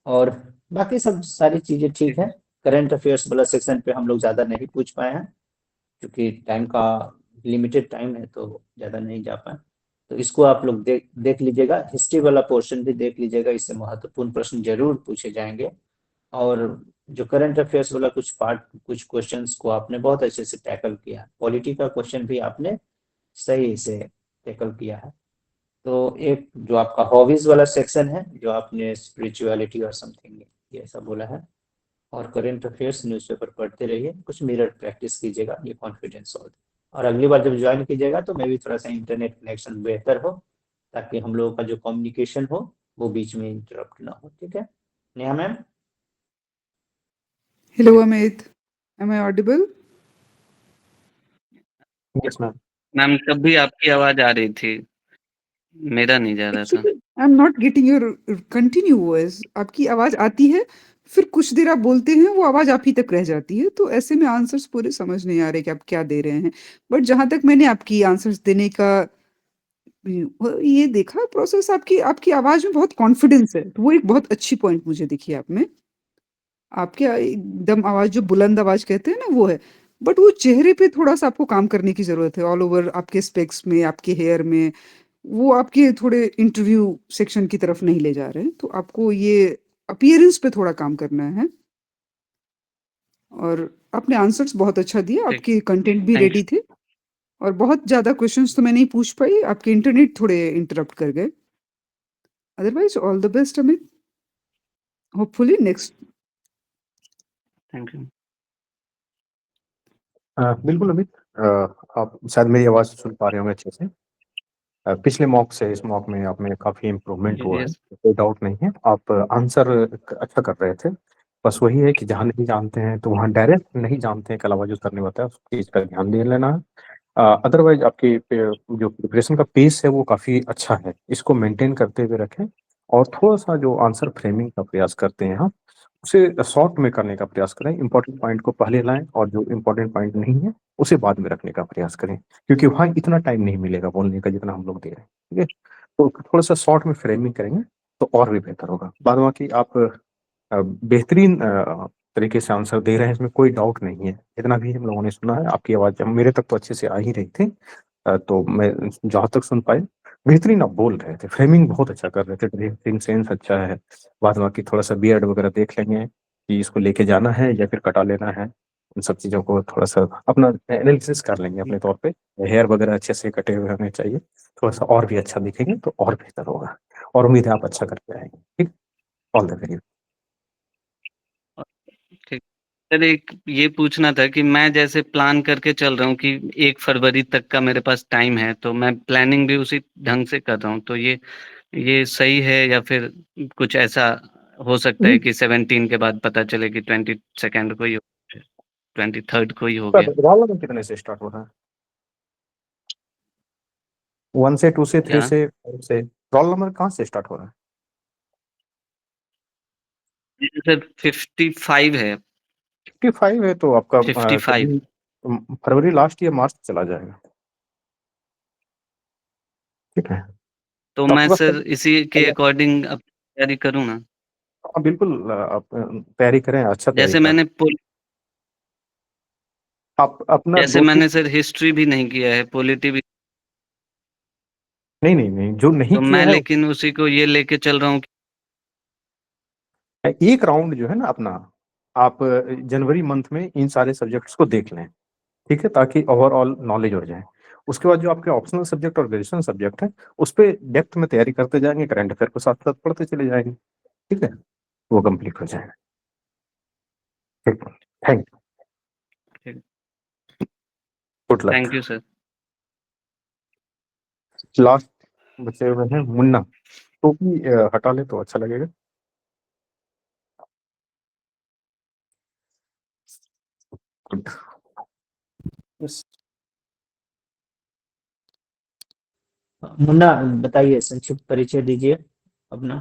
और बाकी सब सारी चीजें ठीक ठीक है। है। करंट अफेयर्स वाला सेक्शन पे हम लोग ज्यादा नहीं पूछ पाए हैं क्योंकि टाइम का लिमिटेड टाइम है तो ज्यादा नहीं जा पाए, तो इसको आप लोग देख देख लीजिएगा। हिस्ट्री वाला पोर्शन भी देख लीजिएगा, इससे महत्वपूर्ण प्रश्न जरूर पूछे जाएंगे। और जो करंट अफेयर्स वाला कुछ पार्ट, कुछ क्वेश्चंस को आपने बहुत अच्छे से टैकल किया, पॉलिटी का क्वेश्चन भी आपने सही से टैकल किया है। तो एक जो आपका हॉबीज वाला सेक्शन है, जो आपने स्पिरिचुअलिटी और समथिंग ये ऐसा बोला है, और करंट अफेयर्स न्यूज़पेपर पढ़ते रहिए, कुछ मिरर प्रैक्टिस कीजिएगा, ये कॉन्फिडेंस हो। और अगली बार जब ज्वाइन कीजिएगा तो मैं भी थोड़ा सा इंटरनेट कनेक्शन बेहतर हो, ताकि हम लोगों का जो कम्युनिकेशन हो वो बीच में इंटरप्ट ना हो, ठीक है। Neha ma'am. Hello, Amit. Am I audible? Yes ma'am. Ma'am तब भी आपकी आवाज आ रही थी, मेरा नहीं जा रहा था। Actually, I'm not getting your continue voice. आपकी आवाज आती है, फिर कुछ देर आप बोलते हैं, वो आवाज आप ही तक रह जाती है, तो ऐसे में आंसर्स पूरे समझ नहीं आ रहे कि आप क्या दे रहे हैं। बट जहां तक मैंने आपकी आंसर्स देने का ये देखा प्रोसेस, आपकी आपकी आवाज में बहुत कॉन्फिडेंस है, तो वो एक बहुत अच्छी पॉइंट मुझे दिखी आप में। आपके एकदम आवाज जो बुलंद आवाज कहते हैं ना, वो है। बट वो चेहरे पे थोड़ा सा आपको काम करने की जरूरत है, ऑल ओवर आपके स्पेक्स में, आपके हेयर में। वो आपके थोड़े इंटरव्यू सेक्शन की तरफ नहीं ले जा रहे हैं, तो आपको ये अपीयरेंस पे थोड़ा काम करना है। और आपने आंसर्स बहुत अच्छा दिए, ठीक। आपके कंटेंट भी थैंक रेडी थे। और बहुत ज्यादा क्वेश्चंस तो मैं नहीं पूछ पाई, आपके इंटरनेट थोड़े इंटरप्ट कर गए। Otherwise all the best Amit, hopefully next. You. बिल्कुल अमित, आप शायद मेरी आवाज सुन पा रहे होंगे अच्छे से। पिछले मॉक से इस मॉक में आप में काफी इम्प्रूवमेंट हुआ है, यस। कोई डाउट नहीं है। आप आंसर अच्छा कर रहे थे, बस वही है कि जहाँ नहीं जानते हैं तो वहाँ डायरेक्ट नहीं जानते हैं के अलावा जो करने होता है उस चीज का ध्यान दे लेना है। अदरवाइज आपकी जो प्रिपरेशन का पेस है वो काफी अच्छा है, इसको मेंटेन करते हुए रखें। और थोड़ा सा जो आंसर फ्रेमिंग का प्रयास करते हैं आप, उसे शॉर्ट में करने का प्रयास करें। इंपॉर्टेंट पॉइंट को पहले लाएं और जो इंपॉर्टेंट पॉइंट नहीं है उसे बाद में रखने का प्रयास करें, क्योंकि वहाँ इतना टाइम नहीं मिलेगा बोलने का जितना हम लोग दे रहे हैं, ठीक है। तो थोड़ा सा शॉर्ट में फ्रेमिंग करेंगे तो और भी बेहतर होगा। बाद बाकी आप बेहतरीन तरीके से आंसर दे रहे हैं, इसमें कोई डाउट नहीं है। इतना भी हम लोगों ने सुना है, आपकी आवाज़ मेरे तक तो अच्छे से आ ही रही थी। तो मैं जहाँ तक सुन पाए बेहतरीन आप बोल रहे थे, फ्रेमिंग बहुत अच्छा कर रहे थे, ड्रेसिंग सेंस अच्छा है। बाद बाकी थोड़ा सा बियर्ड वगैरह देख लेंगे कि इसको लेके जाना है या फिर कटा लेना है। उन सब चीज़ों को थोड़ा सा अपना एनालिसिस कर लेंगे अपने तौर पे। हेयर वगैरह अच्छे से कटे हुए होने चाहिए, थोड़ा सा और भी अच्छा दिखेंगे तो और बेहतर होगा। और उम्मीद है आप अच्छा करके आएंगे, ठीक। All the very. ठीक। सर एक ये पूछना था कि मैं जैसे प्लान करके चल रहा हूँ कि 1 फरवरी तक का मेरे पास टाइम है, तो मैं प्लानिंग भी उसी ढंग से कर रहा हूँ, तो ये सही है या फिर कुछ ऐसा हो सकता है कि 17 के बाद पता चले कि 22nd को ही 23rd को ही हो गया? राहुल में कितने से स्टार्ट हो रहा है? 1 से 2 से 3 क्या? से 5 से रोल नंबर कहाँ से स्टार्ट हो रहा है? सर 55 है। 55 है तो आपका 55 कभी फरवरी लास्ट या मार्च चला जाएगा। ठीक है, तो तो मैं आपके पास सर इसी के अकॉर्डिंग अब तैयारी करूँ ना? हाँ बिल्कुल, आप तैयारी करें, अच्छा तैयारी जैसे करें। आप अपना जैसे 2-3 मैंने सर हिस्ट्री भी नहीं किया है, पॉलिटी भी, नहीं, नहीं, नहीं, जो नहीं तो किया मैं है लेकिन उसी को ये लेके चल रहा हूँ कि एक राउंड जो है ना अपना, आप जनवरी मंथ में इन सारे सब्जेक्ट्स को देख लें, ठीक है? ताकि ओवरऑल नॉलेज हो जाए। उसके बाद जो आपके ऑप्शनल सब्जेक्ट और ग्रेजुएशन सब्जेक्ट है, उस पे डेप्थ में तैयारी करते जाएँगे, करंट अफेयर को साथ-साथ पढ़ते चले जाएँगे, ठीक है? वो कंप्लीट हो जाएगा। ठीक, थैंक ठीक, good luck. Thank you sir. Last बचे हुए हैं मुन्ना, टोपी हटा ले तो अच्छा लगेगा। गुड। बस मुन्ना बताइए, संक्षिप्त परिचय दीजिए अपना।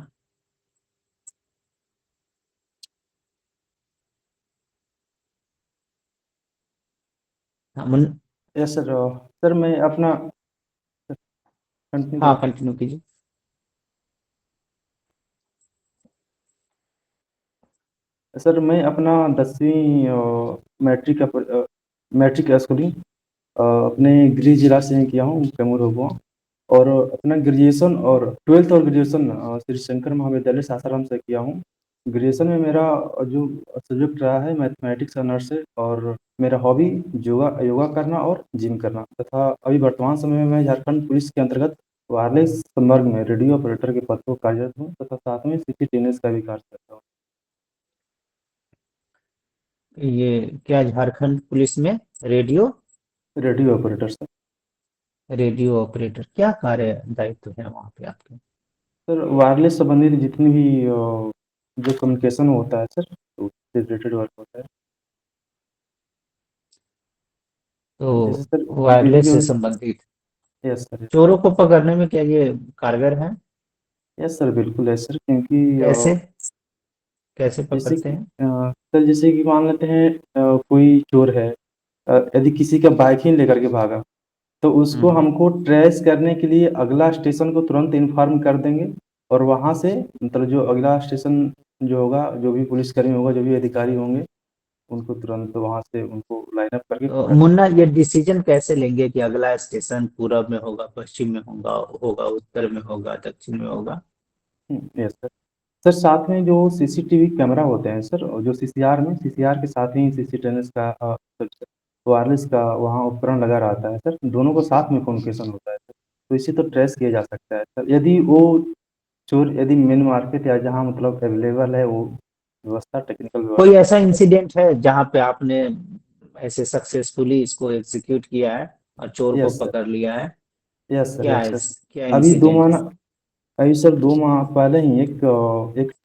हाँ यस सर। सर मैं अपना कंटिन्यू हाँ, करें। कंटिन्यू कीजिए। सर मैं अपना 10वीं मैट्रिक स्कूलिंग अपने गृह जिला से ही किया हूँ, कैमूर हुआ। और अपना ग्रेजुएशन और 12th और ग्रेजुएशन श्री शंकर महाविद्यालय सासाराम से किया हूँ। ग्रेजुएशन में मेरा जो सब्जेक्ट रहा है मैथमेटिक्स ऑनर्स से, और मेरा हॉबी योगा योगा करना और जिम करना, तथा अभी वर्तमान समय में मैं झारखंड पुलिस के अंतर्गत वायरलेस संवर्ग में रेडियो ऑपरेटर के पद पर कार्यरत हूँ, तथा साथ में सिटी टेनिस का भी कार्य करता हूँ। ये क्या झारखंड पुलिस में radio radio operator sir. Radio operator क्या कार्य दायित्व है वहाँ पे आपके? सर वायरलेस संबंधित जितनी भी जो कम्युनिकेशन होता है सर, तो उससे रिलेटेड वर्क होता है। जैसे तो सर वायरलेस वीडियो। से संबंधित यस सर। चोरों को पकड़ने में क्या ये कारगर है? यस सर, बिल्कुल है सर, क्योंकि कैसे कैसे जैसे पकड़ते कि हैं? सर जैसे कि मान लेते हैं कोई चोर है, यदि किसी का बाइक ही लेकर के भागा, तो उसको हम्म। हमको ट्रेस करने के लिए अगला स्टेशन को तुरंत इन्फॉर्म कर देंगे, और वहाँ से मतलब जो अगला स्टेशन जो होगा, जो भी पुलिसकर्मी होगा, जो भी अधिकारी होंगे, उनको तुरंत वहाँ से उनको लाइन अप करके तो पकड़। मुन्ना, ये डिसीजन कैसे लेंगे कि अगला स्टेशन पूरब में होगा, पश्चिम में होगा होगा उत्तर में होगा, दक्षिण में होगा? Yes sir. सर साथ में जो सीसीटीवी कैमरा होते हैं सर, और जो सीसीआर के साथ ही सीसीटीएनएस का वायरलेस का वहाँ उपकरण लगा रहता है सर, दोनों को साथ में कम्युनिकेशन होता है सर, तो इसी तो ट्रेस किया जा सकता है सर, यदि वो चोर यदि मेन मार्केट या जहाँ मतलब अवेलेबल है वो व्यवस्था, टेक्निकल कोई व्यवस्था। ऐसा इंसिडेंट है जहाँ पे आपने ऐसे सक्सेसफुली इसको एग्जीक्यूट किया है और चोर को यस सर। पकड़ लिया है? Yes sir. क्या यस है सर। क्या अभी दो इंसिडेंट है? माह अभी सर 2 माह पहले ही एक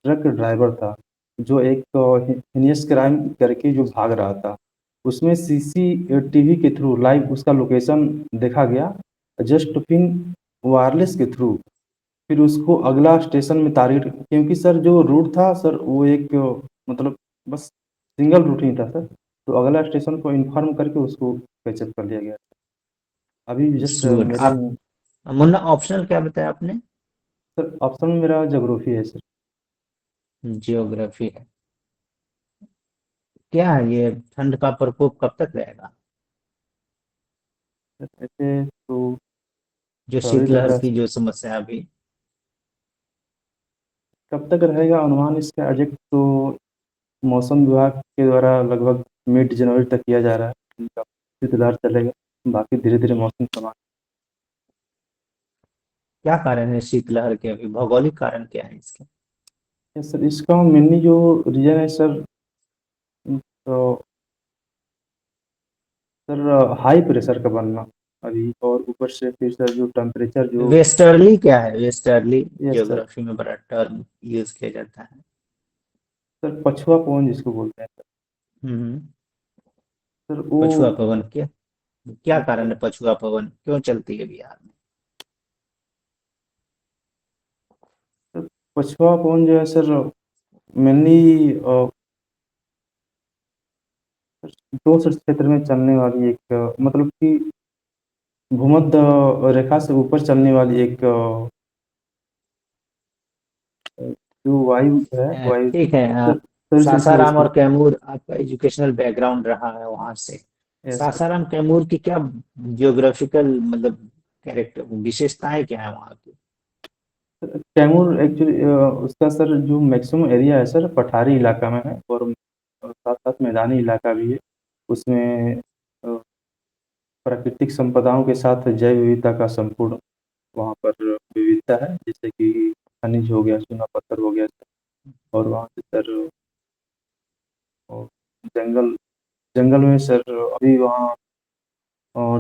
ट्रक ड्राइवर था, जो एक हिनियस क्राइम करके जो भाग रहा था, उसमें सीसीटीवी के थ्रू लाइव उसका लोकेशन देखा गया, जस्ट फिर वायरलेस के थ्रू फिर उसको अगला स्टेशन में टारगेट, क्योंकि सर जो रूट था सर वो एक मतलब बस सिंगल रूट ही था सर, तो अगला स्टेशन को इन्फॉर्म करके उसको कैचअप कर लिया गया। अभी जस्ट गुड। मेरे आप मुन्ना, ऑप्शनल क्या बताया आपने? सर ऑप्शन में मेरा ज्योग्राफी है सर। जियोग्राफी है। क्या है ये, ठंड का प्रकोप कब तक रहेगा? ऐसे तो जो अभी लग शीतलहर रहा की है जो समस्या अभी। कब तक रहेगा अनुमान इसका एग्जैक्ट तो मौसम विभाग के द्वारा लगभग मिड जनवरी तक किया जा रहा है, इनका शीतलहर चलेगा, बाकी धीरे धीरे मौसम समान। क्या कारण है शीतलहर के, अभी भौगोलिक कारण क्या है इसके? सर इसका मेनली जो रीजन है सर, तो सर हाई प्रेशर का बनना अभी, और ऊपर से फिर सर जो टेम्परेचर जो। वेस्टर्ली क्या है? Westerly yes sir. ज्योग्राफी में बड़ा टर्म यूज किया जाता है। सर पछुआ पवन जिसको बोलते हैं हम्म। सर वो। पछुआ पवन क्या क्या यस कारण सर। है? पछुआ पवन क्यों चलती है बिहार में? पछुआ पवन जो है सर मेनली 2 क्षेत्र में चलने वाली एक मतलब कि भूमध्य रेखा से ऊपर चलने वाली एक जो वायु है वायु ठीक है। सर सर सर सासाराम इसमें और कैमूर आपका एजुकेशनल बैकग्राउंड रहा है वहां से। Yes sir. सासाराम कैमूर की क्या जियोग्राफिकल मतलब कैरेक्टर विशेषताएं क्या है वहाँ की? कैमूर एक्चुअली उसका सर जो मैक्सिमम एरिया है सर पठारी इलाका में है और साथ-साथ मैदानी इलाका भी है। उसमें प्राकृतिक संपदाओं के साथ जैव विविधता का संपूर्ण वहाँ पर विविधता है, जैसे कि खनिज हो गया, चूना पत्थर हो गया और वहाँ पे सर अ, जंगल जंगल में सर अभी वहाँ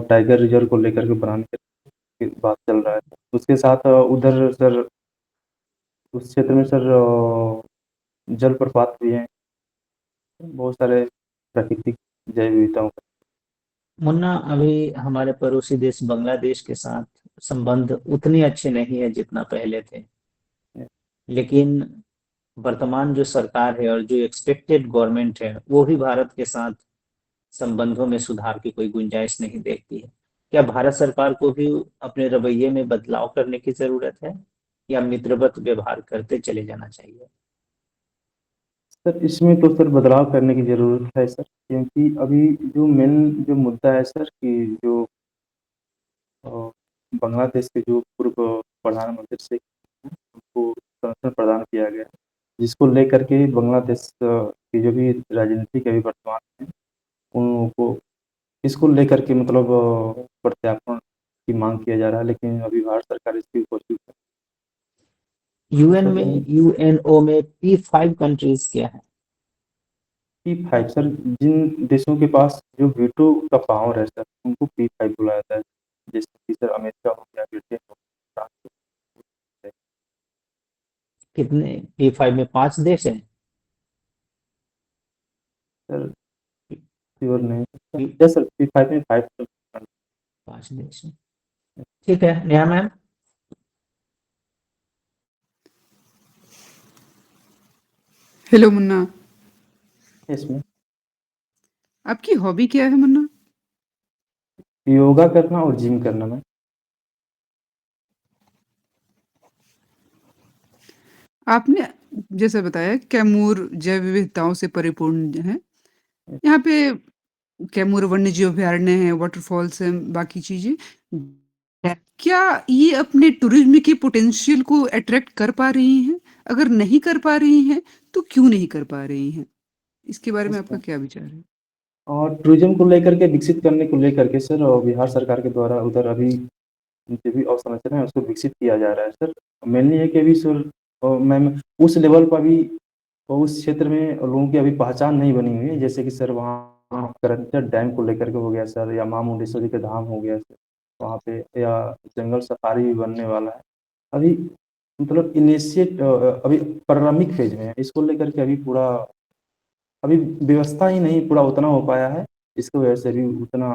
टाइगर रिज़र्व को लेकर के बनाने की बात चल रहा है। उसके साथ उधर सर उस क्षेत्र में सर जलप्रपात भी हैं, बहुत सारे प्राकृतिक जैव विविधताओं का। मुन्ना, अभी हमारे पड़ोसी देश बांग्लादेश के साथ संबंध उतने अच्छे नहीं है जितना पहले थे, लेकिन वर्तमान जो सरकार है और जो एक्सपेक्टेड गवर्नमेंट है वो भी भारत के साथ संबंधों में सुधार की कोई गुंजाइश नहीं देखती है। क्या भारत सरकार को भी अपने रवैये में बदलाव करने की जरूरत है या मित्रवत व्यवहार करते चले जाना चाहिए? सर इसमें तो सर बदलाव करने की ज़रूरत है सर, क्योंकि अभी जो मेन जो मुद्दा है सर कि जो अ, बांग्लादेश के जो पूर्व प्रधानमंत्री शेख उनको संरक्षण प्रदान किया गया, जिसको लेकर के बांग्लादेश की जो भी राजनीतिक अभी वर्तमान है, उनको इसको लेकर के मतलब प्रत्यार्पण की माँग किया जा रहा है, लेकिन अभी भारत सरकार इसकी उपस्थित है। यूएन सर में यूएनओ में P5 कंट्रीज क्या है? P5 सर जिन देशों के पास जो वीटो का पावर है सर, उनको P5 बुलाया जाता है। जैसे कि सर अमेरिका हो गया, ब्रिटेन हो गया, फ्रांस हो गया। कितने? P5 में 5 देश हैं। सर श्योर नहीं sir. P- yes sir P5 में 5 सर। 5 देश हैं। ठीक है, Neha ma'am. Hello Munna, yes ma'am. आपकी हॉबी क्या है मुन्ना? योगा करना और जिम करना मैम। आपने जैसे बताया कैमूर जैव विविधताओं से परिपूर्ण है। यहाँ पे कैमूर वन्यजीव अभयारण्य है, वाटरफॉल्स हैं, बाकी चीज़ें। क्या ये अपने टूरिज़्म के पोटेंशियल को अट्रैक्ट कर पा रही हैं? अगर नहीं कर पा रही हैं, तो क्यों नहीं कर पा रही हैं? इसके बारे में यस आपका मैम। क्या विचार है? और टूरिज़्म को लेकर के विकसित करने को लेकर के सर बिहार सरकार के द्वारा उधर अभी जो भी अवसंरचना है उसको विकसित किया जा रहा है सर। मेनली है कि अभी सर मैम उस लेवल पर अभी उस क्षेत्र में लोगों की अभी पहचान नहीं बनी हुई है। जैसे कि सर वहाँ करंजट डैम को लेकर के हो गया सर, या माँ मुंडेश्वरी का धाम हो गया सर वहाँ पे, या जंगल सफारी भी बनने वाला है। अभी मतलब अभी प्रारंभिक फेज में है। इसको लेकर के अभी पूरा अभी व्यवस्था ही नहीं पूरा उतना हो पाया है। इसकी वजह से भी उतना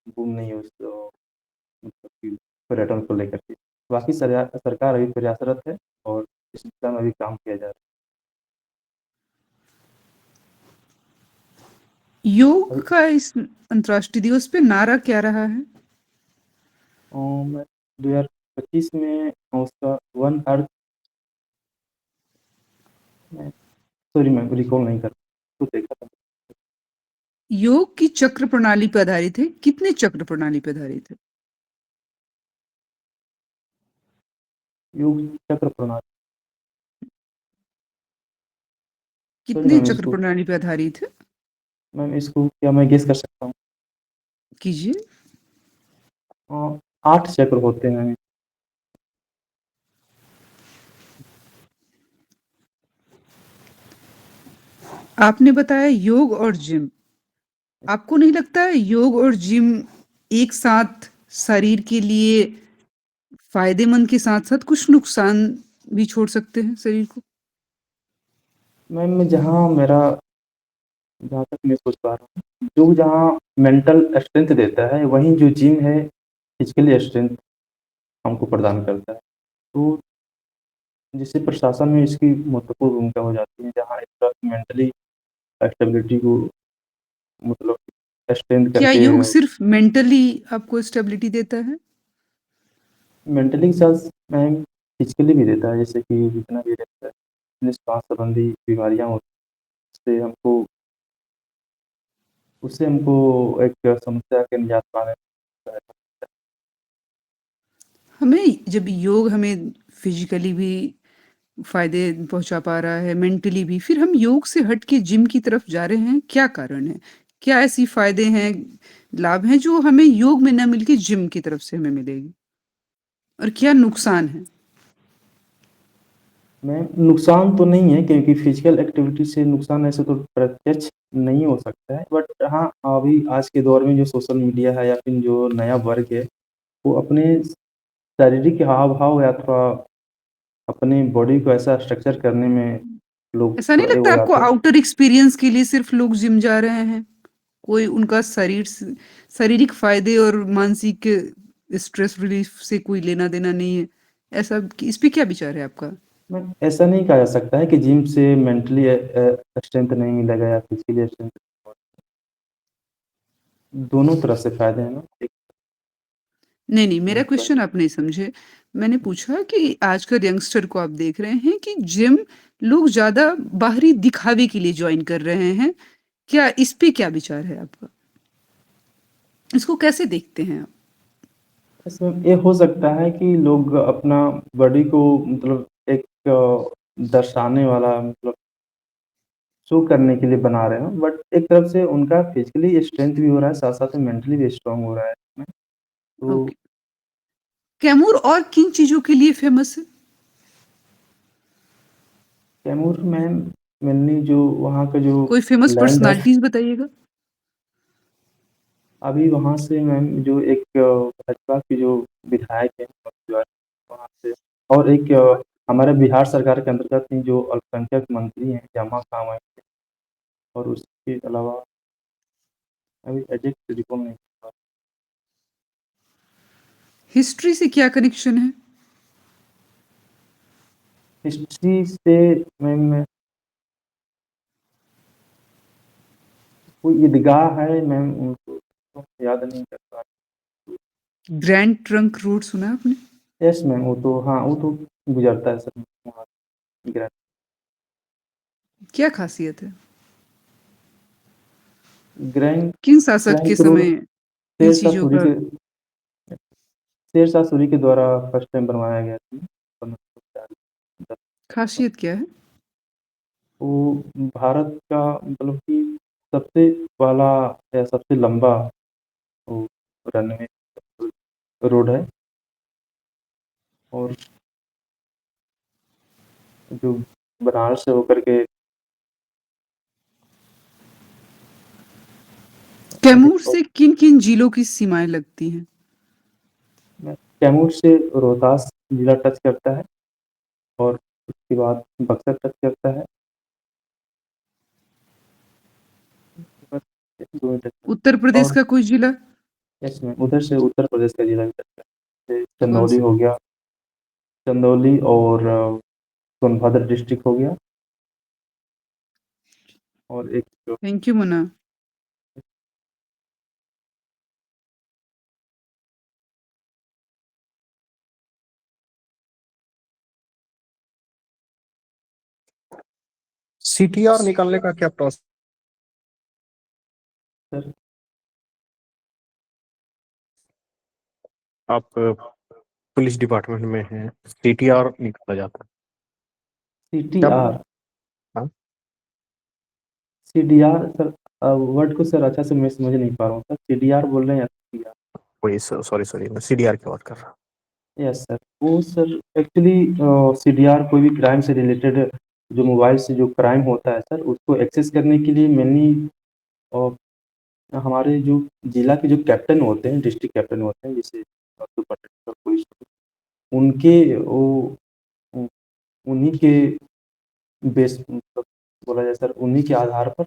बूम नहीं है उस मतलब कि पर्यटन को लेकर के। बाकी सरकार अभी प्रयासरत है और इस दिशा में अभी काम किया जा रहा है। योग का इस अंतर्राष्ट्रीय दिवस पे नारा क्या रहा है? मैं 2025 में उसका वन अर्थ में सॉरी मैं रिकॉल नहीं कर तो देखा था। योग की चक्र प्रणाली पे आधारित है। कितने चक्र प्रणाली पे आधारित है? योग चक्र प्रणाली। सॉरी कितने मैम चक्र इसको प्रणाली पे आधारित है? क्या मैं गेस कर सकता हूँ? कीजिए। 8 चक्र होते हैं। आपने बताया योग और जिम। आपको नहीं लगता है योग और जिम एक साथ शरीर के लिए फ़ायदेमंद के साथ-साथ कुछ नुकसान भी छोड़ सकते हैं शरीर को? मैम जहाँ तक मैं सोच पा रहा हूँ, योग जहाँ मेंटल स्ट्रेंथ देता है, वहीं जो जिम है फिजिकली स्ट्रेंथ हमको प्रदान करता है। तो जिससे प्रशासन में इसकी महत्वपूर्ण भूमिका हो जाती है, जहाँ एक तरफ मेंटली स्टेबिलिटी को मतलब स्ट्रेंथ क्या करके योग सिर्फ मेंटली आपको स्टेबिलिटी देता है? मेंटली के साथ मैम फिजिकली भी देता है, जैसे कि जितना भी रहता है अपने स्वास्थ्य संबंधी बीमारियाँ होती हैं, उससे हमको एक समस्या के निजात पाने में सहायता मिलता हमें जब योग हमें फिजिकली भी फ़ायदे पहुँचा पा रहा है, मेंटली भी, फिर हम योग से हट के जिम की तरफ जा रहे हैं, क्या कारण है? क्या ऐसी फ़ायदे हैं, लाभ हैं जो हमें योग में ना मिल के जिम की तरफ से हमें मिलेगी? और क्या नुकसान है? मैम नुकसान तो नहीं है, क्योंकि फिजिकल एक्टिविटी से नुकसान ऐसे तो प्रत्यक्ष नहीं हो सकता है, बट हाँ, अभी आज के दौर में जो सोशल मीडिया है या फिर जो नया वर्ग है, वो अपने शारीरिक हाव-भाव या थोड़ा अपनी बॉडी को ऐसा स्ट्रक्चर करने में लोग ऐसा नहीं थोड़ा ये लगता हो आपको जाते हैं। आउटर एक्सपीरियंस के लिए सिर्फ़ लोग जिम जा रहे हैं? कोई उनका शारीरिक फ़ायदे और मानसिक स्ट्रेस रिलीफ़ से कोई लेना-देना नहीं है। ऐसा इस पे क्या विचार है आपका? मैम ऐसा नहीं कहा जा सकता है कि जिम से मेंटली स्ट्रेंथ नहीं मिलेगा या फिजिकली स्ट्रेंथ, दोनों तरह से फ़ायदे हैं ना। एक नहीं, नहीं, मेरा दूसरा क्वेश्चन आप नहीं समझे। मैंने पूछा कि आजकल यंगस्टर को आप देख रहे हैं कि जिम लोग ज़्यादा बाहरी दिखावे के लिए जॉइन कर रहे हैं। क्या इस पे क्या विचार है आपका? इसको कैसे देखते हैं आप? इसमें ये हो सकता है कि लोग अपना बॉडी को मतलब एक दर्शाने वाला मतलब शो करने के लिए बना रहे हों, बट एक तरफ से उनका फिजिकली स्ट्रेंथ भी हो रहा है, साथ-साथ में मेंटली भी स्ट्रॉन्ग हो रहा है इसमें। तो ओके। कैमूर और किन चीज़ों के लिए फ़ेमस है? कैमूर में मेनली जो वहाँ का जो कोई फ़ेमस लैंड है, पर्सनैलिटीज़ बताइएगा? अभी वहाँ से मैम जो एक भाजपा की जो विधायक हैं वहाँ से, और एक हमारे बिहार सरकार के अंतर्गत ही जो अल्पसंख्यक मंत्री हैं जमा खां, और उसके अलावा अभी एग्जैक्ट रिकॉल नहीं कर पा हिस्ट्री से क्या कनेक्शन है? हिस्ट्री से मैम कोई ईदगाह है मैम, उनको तो याद नहीं कर पा ग्रैंड ट्रंक रोड सुना है आपने? यस मैम, वो तो हाँ, वो तो गुजरता है सर वहाँ ग्रैंड क्या ख़ासियत है? ग्रैंड किन शासक के ट्रंक रोड समय इन शेरशाह चीज़ों सूरी का के शेरशाह सूरी के द्वारा फर्स्ट टाइम बनवाया गया था 1510। ख़ासियत क्या है? वो भारत का मतलब कि सबसे पहला या सबसे लंबा वो रनवे रोड है, और जो बनारस से होकर के कैमूर से किन-किन जिलों की सीमाएँ लगती हैं? कैमूर से रोहतास जिला टच करता है, और उसके बाद बक्सर टच करता है, बस 2 ही टच करता उत्तर है। प्रदेश और का कोई जिला? यस मैम, उधर से उत्तर प्रदेश का जिला भी टच करता है, जैसे चंदौली कौन-सा? हो गया, चंदौली और सोनभद्र डिस्ट्रिक्ट हो गया, और एक जो थैंक यू मुन्ना। सीटीआर निकालने का क्या प्रोसेस? सर आप पुलिस डिपार्टमेंट में हैं, सीटीआर निकाला जाता है क्या? सीटीआर हाँ, सीडीआर सर, वर्ड को सर अच्छा से मैं समझ नहीं पा रहा हूँ सर, सीडीआर बोल रहे हैं या सीडीआर? वही सॉरी सॉरी, मैं सीडीआर की बात कर रहा हूँ। यस सर, वो सर एक्चुअली सीडीआर कोई भी क्राइम से रिलेटेड जो मोबाइल से जो क्राइम होता है सर, उसको एक्सेस करने के लिए मेनली हमारे जो जिला के जो कैप्टन होते हैं, डिस्ट्रिक्ट कैप्टन होते हैं, जैसे सुपर पुलिस, उनके वो उन्हीं के बेस मतलब बोला जाए सर, उन्हीं के आधार पर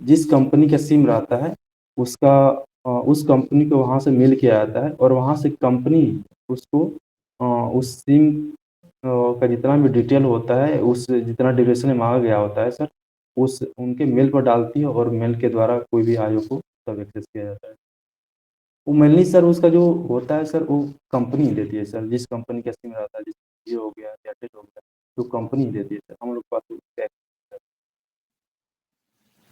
जिस कंपनी का सिम रहता है उसका उस कंपनी को वहाँ से मिल के आता है, और वहाँ से कंपनी उसको उस सिम का जितना भी डिटेल होता है, उस जितना ड्यूरेशन में मांगा गया होता है सर, उस उनके मेल पर डालती है और मेल के द्वारा कोई भी आईओ को तब एक्सेस किया जाता है। वो मेनली सर उसका जो होता है सर, वो कंपनी देती है सर, जिस कंपनी का सिम रहता है, जैसे जियो हो गया, एयरटेल हो गया, तो कंपनी देती है सर, हम लोग के पास उसका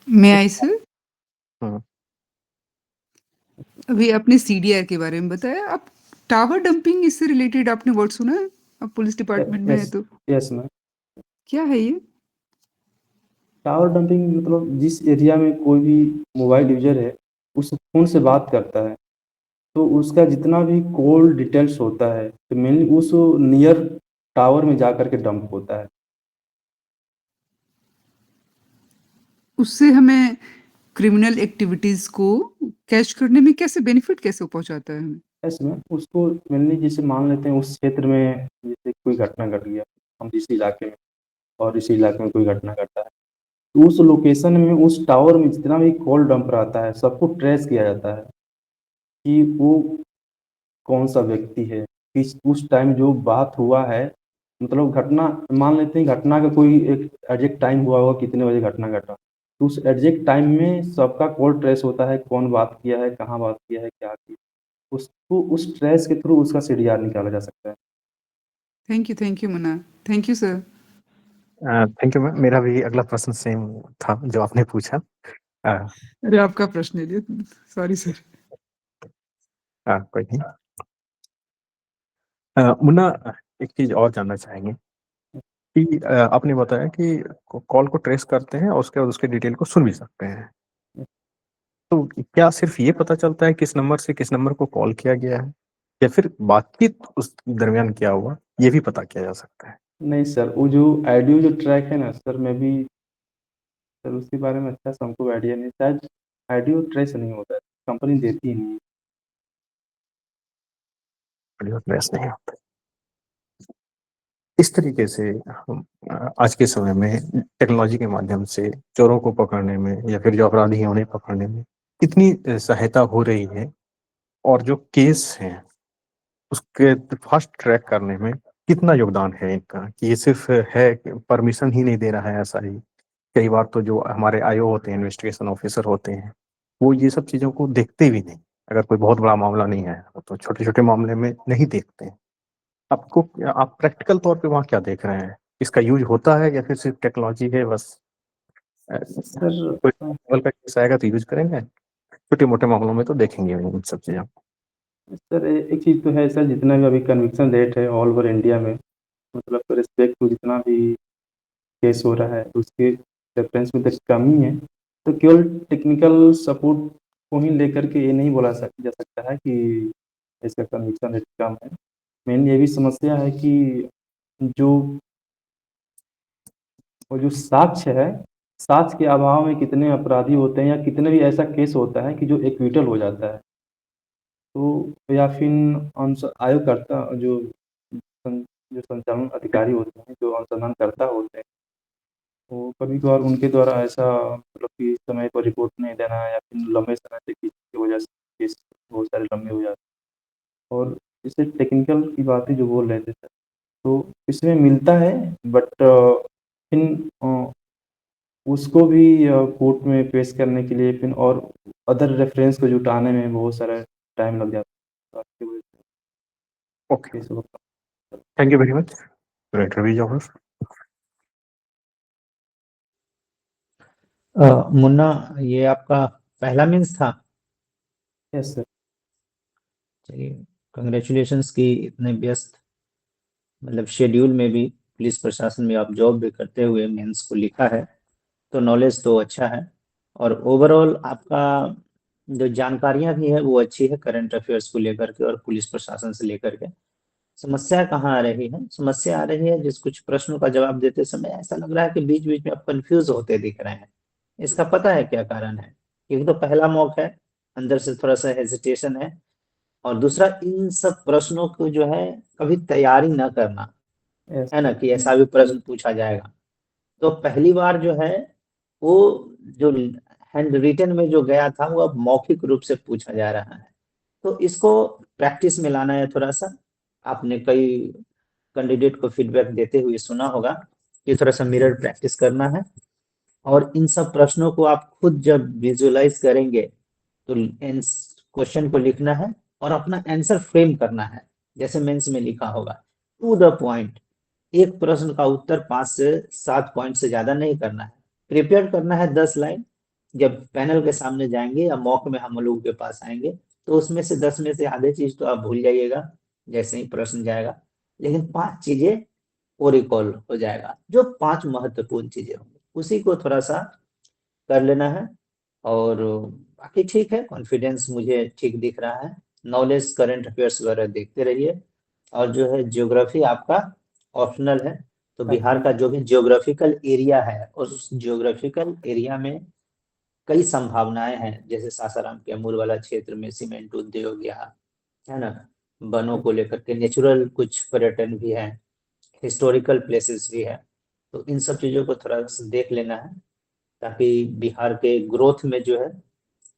मैं आई सर, हम्म, अभी आपने सीडीआर के बारे में बताया, आप टावर डंपिंग इससे रिलेटेड आपने वर्ड सुना है? आप पुलिस डिपार्टमेंट में है यस तो यस मैम। क्या है ये? टावर डंपिंग मतलब जिस एरिया में कोई भी मोबाइल यूजर है, उस फ़ोन से बात करता है, तो उसका जितना भी कॉल डिटेल्स होता है, तो मेनली उस नियर टावर में जा कर के डंप होता है। उससे हमें क्रिमिनल एक्टिविटीज को कैच करने में कैसे बेनिफिट कैसे पहुंचाता है हमें? ऐसे में उसको मेनली जैसे मान लेते हैं उस क्षेत्र में जैसे कोई घटना घट गया, हम इस इलाके में, और इसी इलाके में कोई घटना घटा है, तो उस लोकेशन में उस टावर में जितना भी कॉल डंप रहता है, सबको ट्रेस किया जाता है कि वो कौन सा व्यक्ति है, किस उस टाइम जो बात हुआ है, मतलब घटना मान लेते हैं घटना का कोई एक एग्जैक्ट टाइम हुआ होगा, कितने बजे घटना घटा, तो उस एग्जैक्ट टाइम में सबका कॉल ट्रेस होता है, कौन बात किया है, कहाँ बात किया है, क्या किया, उसको उस ट्रेस के थ्रू उसका सीडीआर निकाला जा सकता है। Thank you Munna, thank you sir. Thank you ma'am. मेरा भी अगला प्रश्न सेम था जो आपने पूछा। अ, अरे आपका प्रश्न है, सॉरी सर। कोई नहीं। मुन्ना, एक चीज और जानना चाहेंगे कि आपने बताया कि कॉल को ट्रेस करते हैं और उसके बाद उसके डिटेल को सुन भी सकते हैं, तो क्या सिर्फ ये पता चलता है किस नंबर से किस नंबर को कॉल किया गया है, या फिर बातचीत उस दरमियान क्या हुआ ये भी पता किया जा सकता है? नहीं सर, वो जो ऑडियो जो ट्रैक है ना सर, मैं भी सर उसके बारे में अच्छा से हमको आइडिया नहीं, शायद ऑडियो ट्रेस नहीं होता है, कंपनी देती ही नहीं है। ऑडियो ट्रेस नहीं होता। इस तरीके से हम आज के समय में टेक्नोलॉजी के माध्यम से चोरों को पकड़ने में या फिर जो अपराधी हैं उन्हें पकड़ने में कितनी सहायता हो रही है, और जो केस हैं उसके फास्ट ट्रैक करने में कितना योगदान है इनका, कि ये सिर्फ है परमिशन ही नहीं दे रहा है ऐसा ही। कई बार तो जो हमारे आईओ होते हैं, इन्वेस्टिगेशन ऑफिसर होते हैं, वो ये सब चीज़ों को देखते भी नहीं। अगर कोई बहुत बड़ा मामला नहीं है तो छोटे छोटे मामले में नहीं देखते हैं। आपको, आप प्रैक्टिकल तौर पे वहाँ क्या देख रहे हैं? इसका यूज होता है या फिर सिर्फ टेक्नोलॉजी है बस? सर कोई लेवल का केस आएगा तो यूज करेंगे, छोटे मोटे मामलों में तो देखेंगे इन सब चीज़ों को। सर एक चीज़ तो है सर, जितना भी अभी कन्विक्शन रेट है ऑल ओवर इंडिया में, मतलब रिस्पेक्ट टू जितना भी केस हो रहा है, उसके रेफरेंस में तो कमी है। तो केवल टेक्निकल सपोर्ट को ही लेकर के ये नहीं बोला जा सकता है कि इसका कन्विक्शन रेट कम है। मेन ये भी समस्या है कि जो वो जो साक्ष्य है, साक्ष्य के अभाव में कितने अपराधी होते हैं, या कितने भी ऐसा केस होता है कि जो एक्विटल हो जाता है, तो या फिर आयोगकर्ता जो संचालन अधिकारी होते हैं, जो अनुसंधानकर्ता होते हैं, तो कभी-कभार उनके द्वारा ऐसा मतलब कि समय पर रिपोर्ट नहीं देना, या फिर लंबे समय तक की वजह से केस बहुत सारे लंबे हो जाते हैं। और जैसे टेक्निकल की बातें जो बोल रहे थे सर, तो इसमें मिलता है, बट फिर उसको भी कोर्ट में पेश करने के लिए फिर और अदर रेफरेंस को जुटाने में बहुत सारा टाइम लग जाता है। तो आपकी वजह से ओके, केस होता thank you very much for interview Jofra. Munna, ये आपका पहला मीन्स था? है। Yes sir. चलिए, कंग्रेचुलेशंस कि इतने व्यस्त मतलब शेड्यूल में भी पुलिस प्रशासन में आप जॉब भी करते हुए मेंस को लिखा है, तो नॉलेज तो अच्छा है। और ओवरऑल आपका जो जानकारियां भी है वो अच्छी है करंट अफेयर्स को लेकर के और पुलिस प्रशासन से लेकर के। समस्या कहाँ आ रही है? समस्या आ रही है जिस कुछ प्रश्नों का जवाब देते समय ऐसा लग रहा है कि बीच बीच में आप कंफ्यूज होते दिख रहे हैं। इसका पता है क्या कारण है? एक तो पहला मौका है, अंदर से थोड़ा सा हेजिटेशन है, और दूसरा इन सब प्रश्नों को जो है कभी तैयारी ना करना, यस है ना, सर। कि ऐसा भी प्रश्न पूछा जाएगा। तो पहली बार जो है वो जो हैंड रिटन में जो गया था वो अब मौखिक रूप से पूछा जा रहा है। तो इसको प्रैक्टिस में लाना है थोड़ा सा। आपने कई कैंडिडेट को फीडबैक देते हुए सुना होगा कि थोड़ा सा मिरर प्रैक्टिस करना है, और इन सब प्रश्नों को आप खुद जब विजुअलाइज करेंगे तो क्वेश्चन को लिखना है और अपना आंसर फ्रेम करना है, जैसे मेंस में लिखा होगा, टू द पॉइंट। एक प्रश्न का उत्तर 5 से 7 पॉइंट से ज्यादा नहीं करना है। प्रिपेयर करना है 10 लाइन। जब पैनल के सामने जाएंगे या मॉक में हम लोगों के पास आएंगे तो उसमें से 10 में से आधे चीज तो आप भूल जाइएगा जैसे ही प्रश्न जाएगा, लेकिन 5 चीजें वो रिकॉल हो जाएगा, जो 5 महत्वपूर्ण चीजें होंगी उसी को थोड़ा सा कर लेना है। और बाकी ठीक है, कॉन्फिडेंस मुझे ठीक दिख रहा है। नॉलेज करंट अफेयर्स वगैरह देखते रहिए, और जो है ज्योग्राफी आपका ऑप्शनल है, तो बिहार का जो भी ज्योग्राफिकल एरिया है उस ज्योग्राफिकल एरिया में कई संभावनाएं हैं, जैसे सासाराम कैमूर वाला क्षेत्र में सीमेंट उद्योग या, है ना, वनों को लेकर के नेचुरल कुछ पर्यटन भी है, हिस्टोरिकल प्लेसेस भी है, तो इन सब चीजों को थोड़ा सा देख लेना है ताकि बिहार के ग्रोथ में जो है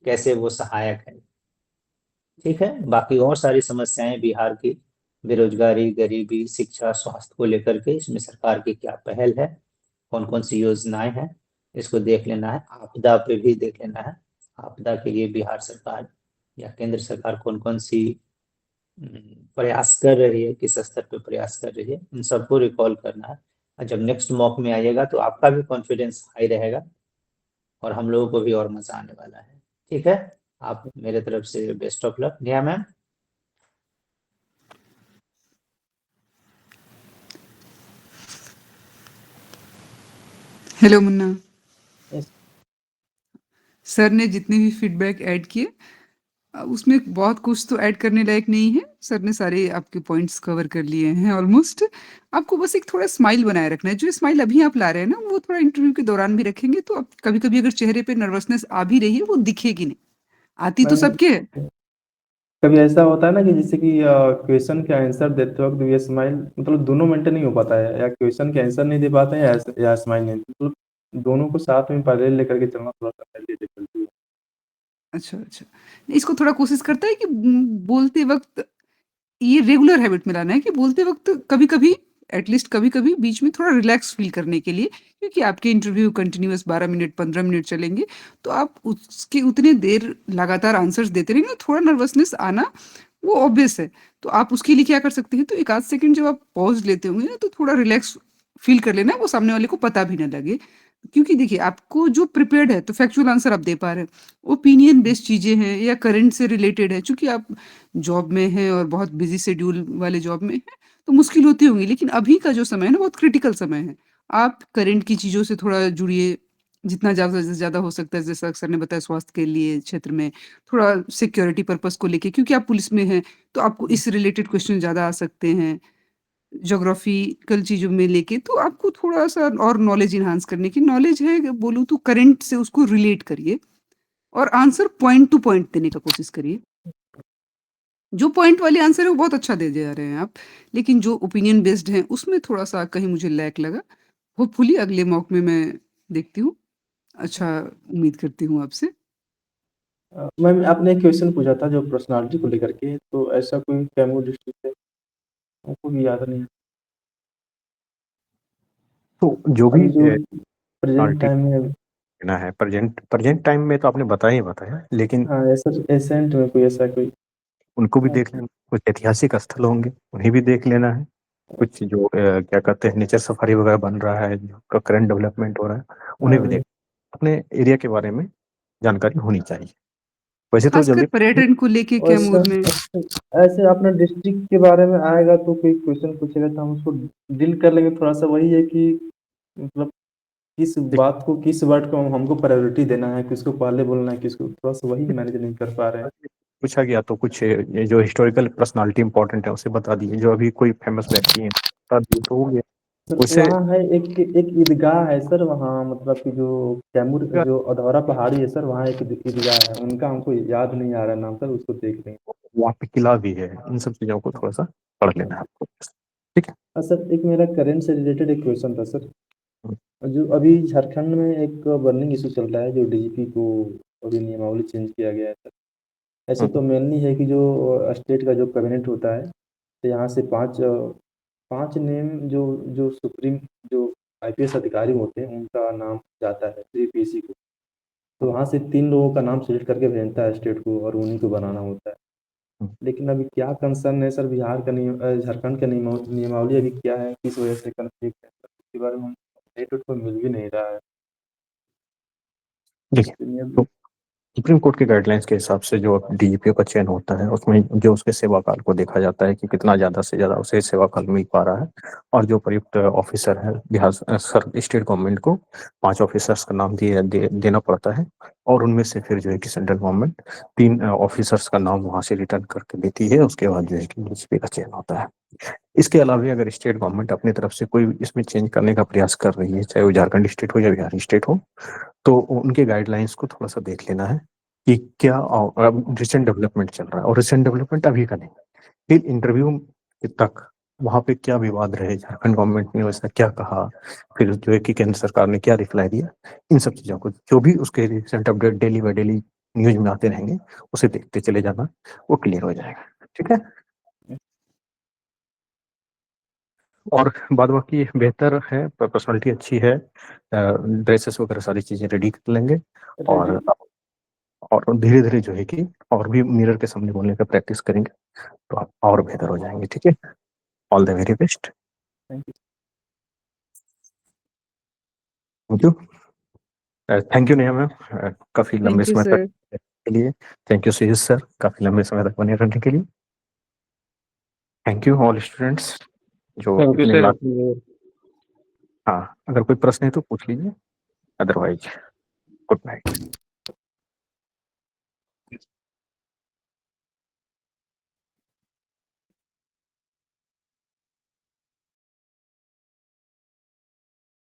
कैसे वो सहायक है। ठीक है, बाकी और सारी समस्याएं बिहार की, बेरोजगारी, गरीबी, शिक्षा, स्वास्थ्य को लेकर के इसमें सरकार की क्या पहल है, कौन कौन सी योजनाएं हैं, इसको देख लेना है। आपदा पे भी देख लेना है, आपदा के लिए बिहार सरकार या केंद्र सरकार कौन कौन सी प्रयास कर रही है, किस स्तर पे प्रयास कर रही है, इन सबको रिकॉल करना है। और जब नेक्स्ट मॉक में आइएगा तो आपका भी कॉन्फिडेंस हाई रहेगा और हम लोगों को भी और मजा आने वाला है। ठीक है, आप मेरे तरफ से best of luck. Neha ma'am. Hello Munna. Yes. Sir ने जितने भी फीडबैक ऐड किए उसमें बहुत कुछ तो ऐड करने लायक नहीं है। सर ने सारे आपके पॉइंट्स कवर कर लिए हैं ऑलमोस्ट। आपको बस एक थोड़ा स्माइल बनाए रखना है। जो स्माइल अभी आप ला रहे हैं ना, वो थोड़ा इंटरव्यू के दौरान भी रखेंगे तो आप कभी-कभी अगर चेहरे पे नर्वसनेस आ भी रही है, वो दिखेगी नहीं। आती तो मैम, सबके है। कभी ऐसा होता है ना कि जैसे कि क्वेश्चन के आंसर देते वक्त ये स्माइल मतलब दोनों मेंटेन नहीं हो पाता है, या क्वेश्चन के आंसर नहीं दे पाते हैं या स्माइल नहीं, मतलब दोनों को साथ में पैरेलल लेकर के चलना थोड़ा सा मेरे लिए डिफिकल्टी है। अच्छा। इसको थोड़ा कोशिश करता है कि बोलते वक़्त ये रेगुलर हैबिट में लाना है कि बोलते वक़्त कभी-कभी एटलीस्ट कभी-कभी बीच में थोड़ा रिलैक्स फ़ील करने के लिए, क्योंकि आपके इंटरव्यू कंटिन्यूअस 12 मिनट, 15 मिनट चलेंगे, तो आप उसके उतने देर लगातार आंसर्स देते रहेंगे, थोड़ा नर्वसनेस आना वो ऑब्वियस है। तो आप उसके लिए क्या कर सकते हैं, तो 1 आध सेकंड जब आप पॉज़ लेते होंगे ना, तो थोड़ा रिलैक्स फ़ील कर लेना, वो सामने वाले को पता भी ना लगे। क्योंकि देखिए, आपको जो प्रिपेयर्ड है, तो फैक्चुअल आंसर आप दे पा रहे हैं। ओपिनियन बेस्ड चीज़ें हैं या करंट से रिलेटेड है, चूँकि आप जॉब में हैं और बहुत बिज़ी शेड्यूल वाले जॉब में हैं, तो मुश्किल होती होंगी। लेकिन अभी का जो समय है ना, बहुत क्रिटिकल समय है। आप करंट की चीज़ों से थोड़ा जुड़िए, जितना ज़्यादा से ज़्यादा हो सकता है। जैसा सर ने बताया, स्वास्थ्य के लिए क्षेत्र में, थोड़ा सिक्योरिटी पर्पज़ को लेके, क्योंकि आप पुलिस में हैं, तो आपको इस रिलेटेड क्वेश्चन ज़्यादा आ सकते हैं। ज्योग्राफिकल चीज़ों में लेके, तो आपको थोड़ा-सा और नॉलेज एनहांस करने की, नॉलेज है बोलूँ तो करंट से उसको रिलेट करिए और आंसर पॉइंट टू पॉइंट देने का कोशिश करिए। जो पॉइंट वाले आंसर है वो बहुत अच्छा दे जा रहे हैं आप, लेकिन जो ओपिनियन बेस्ड हैं उसमें थोड़ा-सा कहीं मुझे लैक लगा। होपफुली अगले मॉक में मैं देखती हूँ। अच्छा उम्मीद करती हूँ आपसे। मैम, आपने एक क्वेश्चन पूछा था जो पर्सनालिटी को लेकर के, तो ऐसा कोई कैमूर डिस्ट्रिक्ट है, हमको भी याद नहीं है। तो जो भी अभी जो प्रेजेंट पार्टी टाइम में लेना है, प्रेजेंट प्रेजेंट टाइम में तो आपने बताया, लेकिन ऐसा एसेंट में कोई ऐसा कोई उनको भी देख लेना। कुछ ऐतिहासिक स्थल होंगे, उन्हें भी देख लेना है। कुछ जो क्या कहते हैं, नेचर सफारी वगैरह बन रहा है, जो करंट डेवलपमेंट हो रहा है, उन्हें भी देख। अपने एरिया के बारे में जानकारी होनी चाहिए। वैसे तो खासकर जल्दी पर्यटन को लेके वैसा कैमूर में। ऐसे अपने डिस्ट्रिक्ट के बारे में आएगा तो कोई क्वेश्चन पूछेगा तो हम उसको डील कर लेंगे। थोड़ा सा वही है कि मतलब किस बात को, किस वर्ड को हमको प्रायोरिटी देना है, किसको पहले बोलना है, किसको, थोड़ा सा वही मैनेज नहीं कर पा रहे हैं। पूछा गया तो कुछ ये जो हिस्टोरिकल पर्सनालिटी इंपॉर्टेंट है उसे बता दिए, जो अभी कोई फेमस व्यक्ति है बता दिए तो हो गया। सर उसे वहाँ है एक ईदगाह है सर, वहाँ मतलब कि जो कैमूर जो अधौरा पहाड़ी है सर, वहाँ एक ईदगाह है, उनका हमको याद नहीं आ रहा नाम सर, उसको देख लेंगे। वहाँ पे किला भी है। इन सब चीजों को थोड़ा सा पढ़ लेना है आपको। ठीक है। सर एक मेरा करंट से रिलेटेड एक क्वेश्चन था सर। जो अभी झारखंड में एक बर्निंग इशू चल रहा है, जो डीजीपी को अभी नियमावली चेंज किया गया है सर। ऐसे तो मेनली है कि जो स्टेट का जो कैबिनेट होता है, तो यहाँ से 5 5 नेम जो जो सुप्रीम जो आईपीएस अधिकारी होते हैं उनका नाम जाता है यूपीएससी को, तो वहाँ से 3 लोगों का नाम सिलेक्ट करके भेजता है स्टेट को और उन्हीं को बनाना होता है। लेकिन अभी क्या कंसर्न है सर, बिहार का नियम झारखंड का नियमावली अभी क्या है, किस वजह से कन्फ्लिक्ट है, इसके बारे में हम अपडेट को मिल भी नहीं रहा है। देखिए, तो सुप्रीम कोर्ट के गाइडलाइंस के हिसाब से जो डीजीपी का चयन होता है उसमें जो उसके सेवा काल को देखा जाता है कि कितना ज़्यादा से ज़्यादा उसे सेवा काल मिल पा रहा है, और जो प्रयुक्त ऑफिसर है बिहार स्टेट गवर्नमेंट को 5 ऑफिसर्स का नाम देना पड़ता है, और उनमें से फिर जो है कि सेंट्रल गवर्नमेंट 3 ऑफिसर्स का नाम वहाँ से रिटर्न करके देती है, उसके बाद जो है कि डीजीपी का चयन होता है। इसके अलावा अगर स्टेट गवर्नमेंट अपनी तरफ से कोई इसमें चेंज करने का प्रयास कर रही है, चाहे वो झारखंड स्टेट हो या बिहार स्टेट हो, तो उनके गाइडलाइंस को थोड़ा सा देख लेना है कि क्या रिसेंट डेवलपमेंट चल रहा है, और रिसेंट डेवलपमेंट अभी का नहीं, फिर इंटरव्यू तक वहाँ पे क्या विवाद रहे, झारखंड गवर्नमेंट ने वैसा क्या कहा, फिर जो है कि केंद्र सरकार ने क्या रिप्लाई दिया, इन सब चीज़ों को जो भी उसके recent update daily by daily news में आते रहेंगे उसे देखते चले जाना, वो क्लियर हो जाएगा। ठीक है, और बाद बाकी बेहतर है, पर्सनालिटी अच्छी है, ड्रेसेस वगैरह सारी चीज़ें रेडी कर लेंगे, और धीरे धीरे जो है कि और भी मिरर के सामने बोलने का प्रैक्टिस करेंगे तो आप और बेहतर हो जाएंगे। ठीक है, all the very best. Thank you. Thank you, thank you Neha ma'am, काफ़ी लंबे थैंक यू समय सर। तक के लिए। थैंक यू सुजीत सर, काफ़ी लंबे समय तक बने रहने के लिए। थैंक यू ऑल स्टूडेंट्स जो थैंक यू इतने सर। हाँ, अगर कोई प्रश्न है तो पूछ लीजिए, अदरवाइज गुड नाइट।